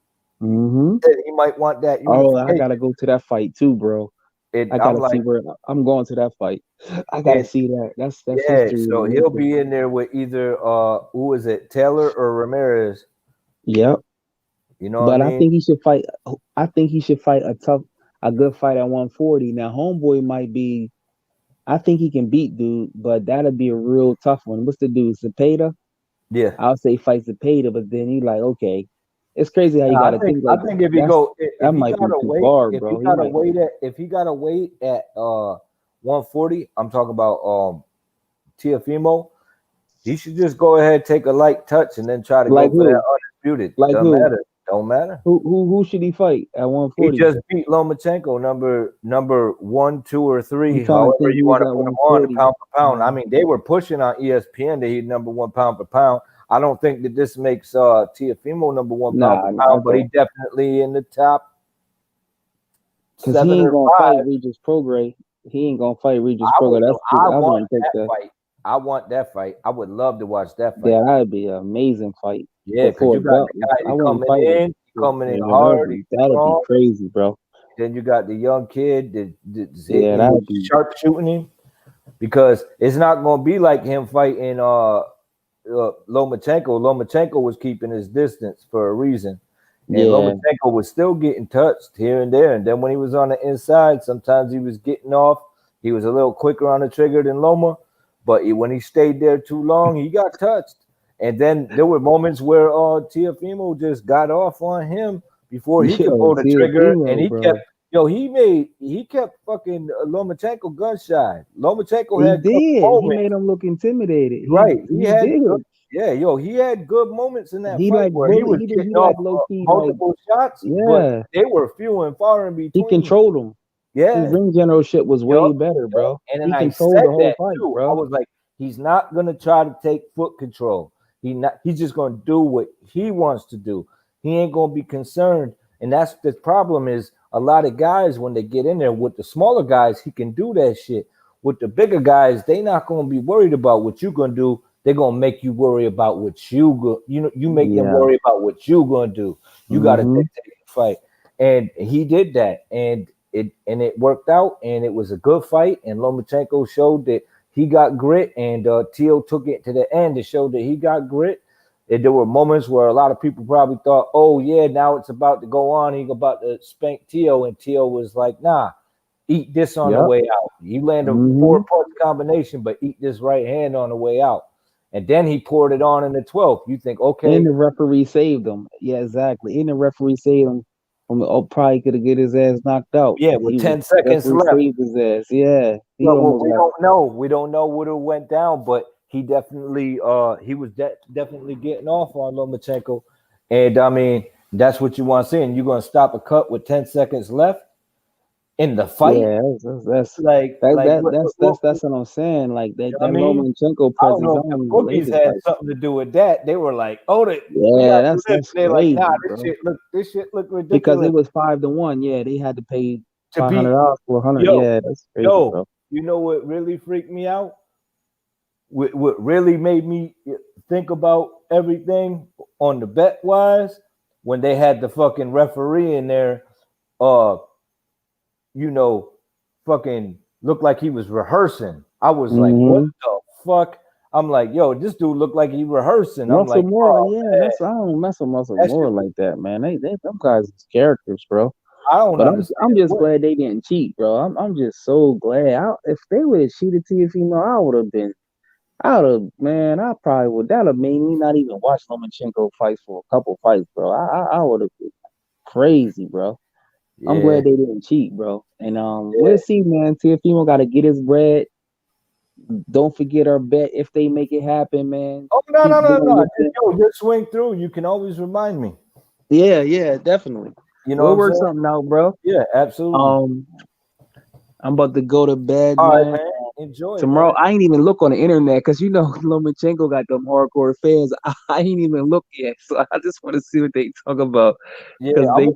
Mm-hmm. And he might want that Oh, I unification. gotta go to that fight too, bro. And I I'm gotta see like, where I'm going to that fight. I gotta and see that. That's yeah, history so to he'll making. be in there with either who is it, Taylor or Ramirez? Yep. You know what I But I mean? think he should fight. I think he should fight a good fight at 140. Now, Homeboy might be. I think he can beat dude, but that'll be a real tough one. What's the dude? Zepeda? Yeah. I'll say fight Zepeda, but then you like, okay, it's crazy how you got to think I like think if he that's go that if he might be gotta too wait far, if he bro. He gotta might. wait at 140, I'm talking about Tiafimo, he should just go ahead, take a light touch, and then try to Like go for that who? undisputed. Like Doesn't who? matter. Don't matter. Who should he fight at He 140? just beat Lomachenko, number 1, 2, or I'm 3, trying to however think you who was want to at put him on, 140. pound for pound. I mean, they were pushing on ESPN that he's number 1 pound for pound. I don't think that this makes Tiafimo number 1 pound for Nah, I pound, but he don't. definitely in the top Cause he 7 ain't or gonna 5. fight Regis Prograis. He ain't gonna fight Regis I Prograis. would. I I want wouldn't take that that. fight. I want that fight. I would love to watch that fight. Yeah, that'd be an amazing fight. Yeah, But because for you a got belt, the guy I that wouldn't fight him. coming in Yeah, hard, he's that'd be strong. crazy, bro. Then you got the young kid that's Yeah, hitting you, that'd be. sharp shooting him. Because it's not going to be like him fighting Lomachenko. Lomachenko was keeping his distance for a reason. And Yeah, Lomachenko was still getting touched here and there. And then when he was on the inside, sometimes he was getting off. He was a little quicker on the trigger than Loma. but when he stayed there too long, he got touched. And then there were moments where Teofimo just got off on him before he could pull the trigger, and he kept he kept fucking Lomachenko gun shy. Lomachenko had good He moments. made him look intimidated. Right. He had did. good, he had good moments in that He fight like where he was he getting like off low key, multiple shots, but they were few and far in between. He controlled them. Yeah. His ring generalship was way better, bro. And then he I controlled said the whole that fight, too. bro. I was like, he's not gonna try to take foot control. He's just gonna do what he wants to do. He ain't gonna be concerned. And that's the problem is a lot of guys when they get in there with the smaller guys, he can do that shit. With the bigger guys, they not gonna be worried about what you're gonna do. They're gonna make you worry about what you make them worry about what you gonna do. You gotta dictate the fight. And he did that, and it worked out, and it was a good fight. And Lomachenko showed that he got grit, and Teo took it to the end to show that he got grit. And there were moments where a lot of people probably thought, oh yeah, now it's about to go on. He's about to spank Teo, and Teo was like, nah, eat this on the way out. You land a 4-punch combination, but eat this right hand on the way out. And then he poured it on in the 12th. You think, okay. And the referee saved him. Yeah, exactly. And the referee saved him from probably could have get his ass knocked out. Yeah, with 10 seconds left. Saved his ass. Yeah. We don't know. We don't know what it went down, but he definitely he was definitely getting off on Lomachenko. And I mean, that's what you want to see. And you're gonna stop a cut with 10 seconds left in the fight. Yeah, that's what I'm saying. Like that Lomachenko presence. I don't know if the bookies had something to do with that. They were like, "Oh, that's they're crazy, like, nah, bro. this shit look ridiculous." Because it was 5-1. Yeah, they had to pay $500 for 100. Yeah, that's crazy, bro. You know what really freaked me out? What really made me think about everything on the bet wise when they had the fucking referee in there, fucking looked like he was rehearsing. I was like, what the fuck? I'm like, yo, this dude looked like he rehearsing. Muscle I'm like, Moore, I don't mess with Muscle Moore like that, man. They them guys is characters, bro. I don't understand. I'm just glad they didn't cheat, bro. I'm just so glad. If they would have cheated Teofimo, I probably would. That would have made me not even watch Lomachenko fight for a couple fights, bro. I would have been crazy, bro. Yeah. I'm glad they didn't cheat, bro. And we'll see, man. Teofimo got to get his bread. Don't forget our bet if they make it happen, man. Oh no. Just swing through. You can always remind me. Yeah, definitely. We'll work something out, bro. Yeah, absolutely. I'm about to go to bed, all man. Right, man. Enjoy tomorrow. Man. I ain't even look on the internet because Lomachenko got them hardcore fans. I ain't even look yet, so I just want to see what they talk about because they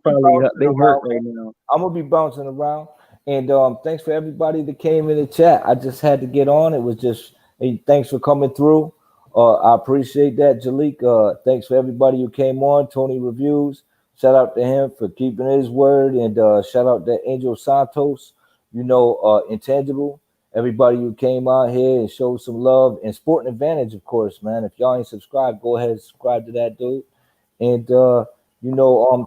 hurt right now. I'm gonna be bouncing around, and thanks for everybody that came in the chat. I just had to get on. It was just thanks for coming through. I appreciate that, Jalik. Thanks for everybody who came on. Tony Reviews. Shout out to him for keeping his word, and shout out to Angel Santos. Intangible. Everybody who came out here and showed some love, and Sporting Advantage, of course, man. If y'all ain't subscribed, go ahead and subscribe to that dude. And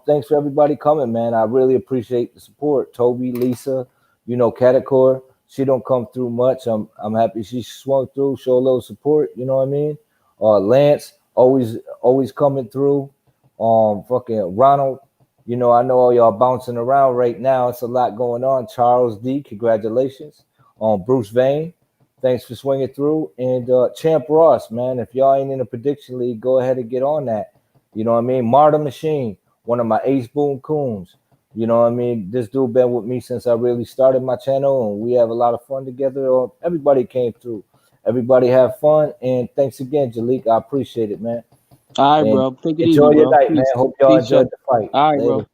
thanks for everybody coming, man. I really appreciate the support. Toby, Lisa, Catacor. She don't come through much. I'm happy she swung through, show a little support. You know what I mean? Lance always coming through. Fucking Ronald. I know all y'all bouncing around right now. It's a lot going on. Charles D, congratulations. Bruce Vane, thanks for swinging through. And Champ Ross, man, if y'all ain't in a prediction league, go ahead and get on that. You know what I mean? Marta Machine, one of my Ace Boom Coons. You know what I mean? This dude been with me since I really started my channel, and we have a lot of fun together. Everybody came through. Everybody have fun. And thanks again, Jalik. I appreciate it, man. All right, bro. Take it easy, enjoy your bro. night, man. Hope y'all enjoyed the fight. All right, bro.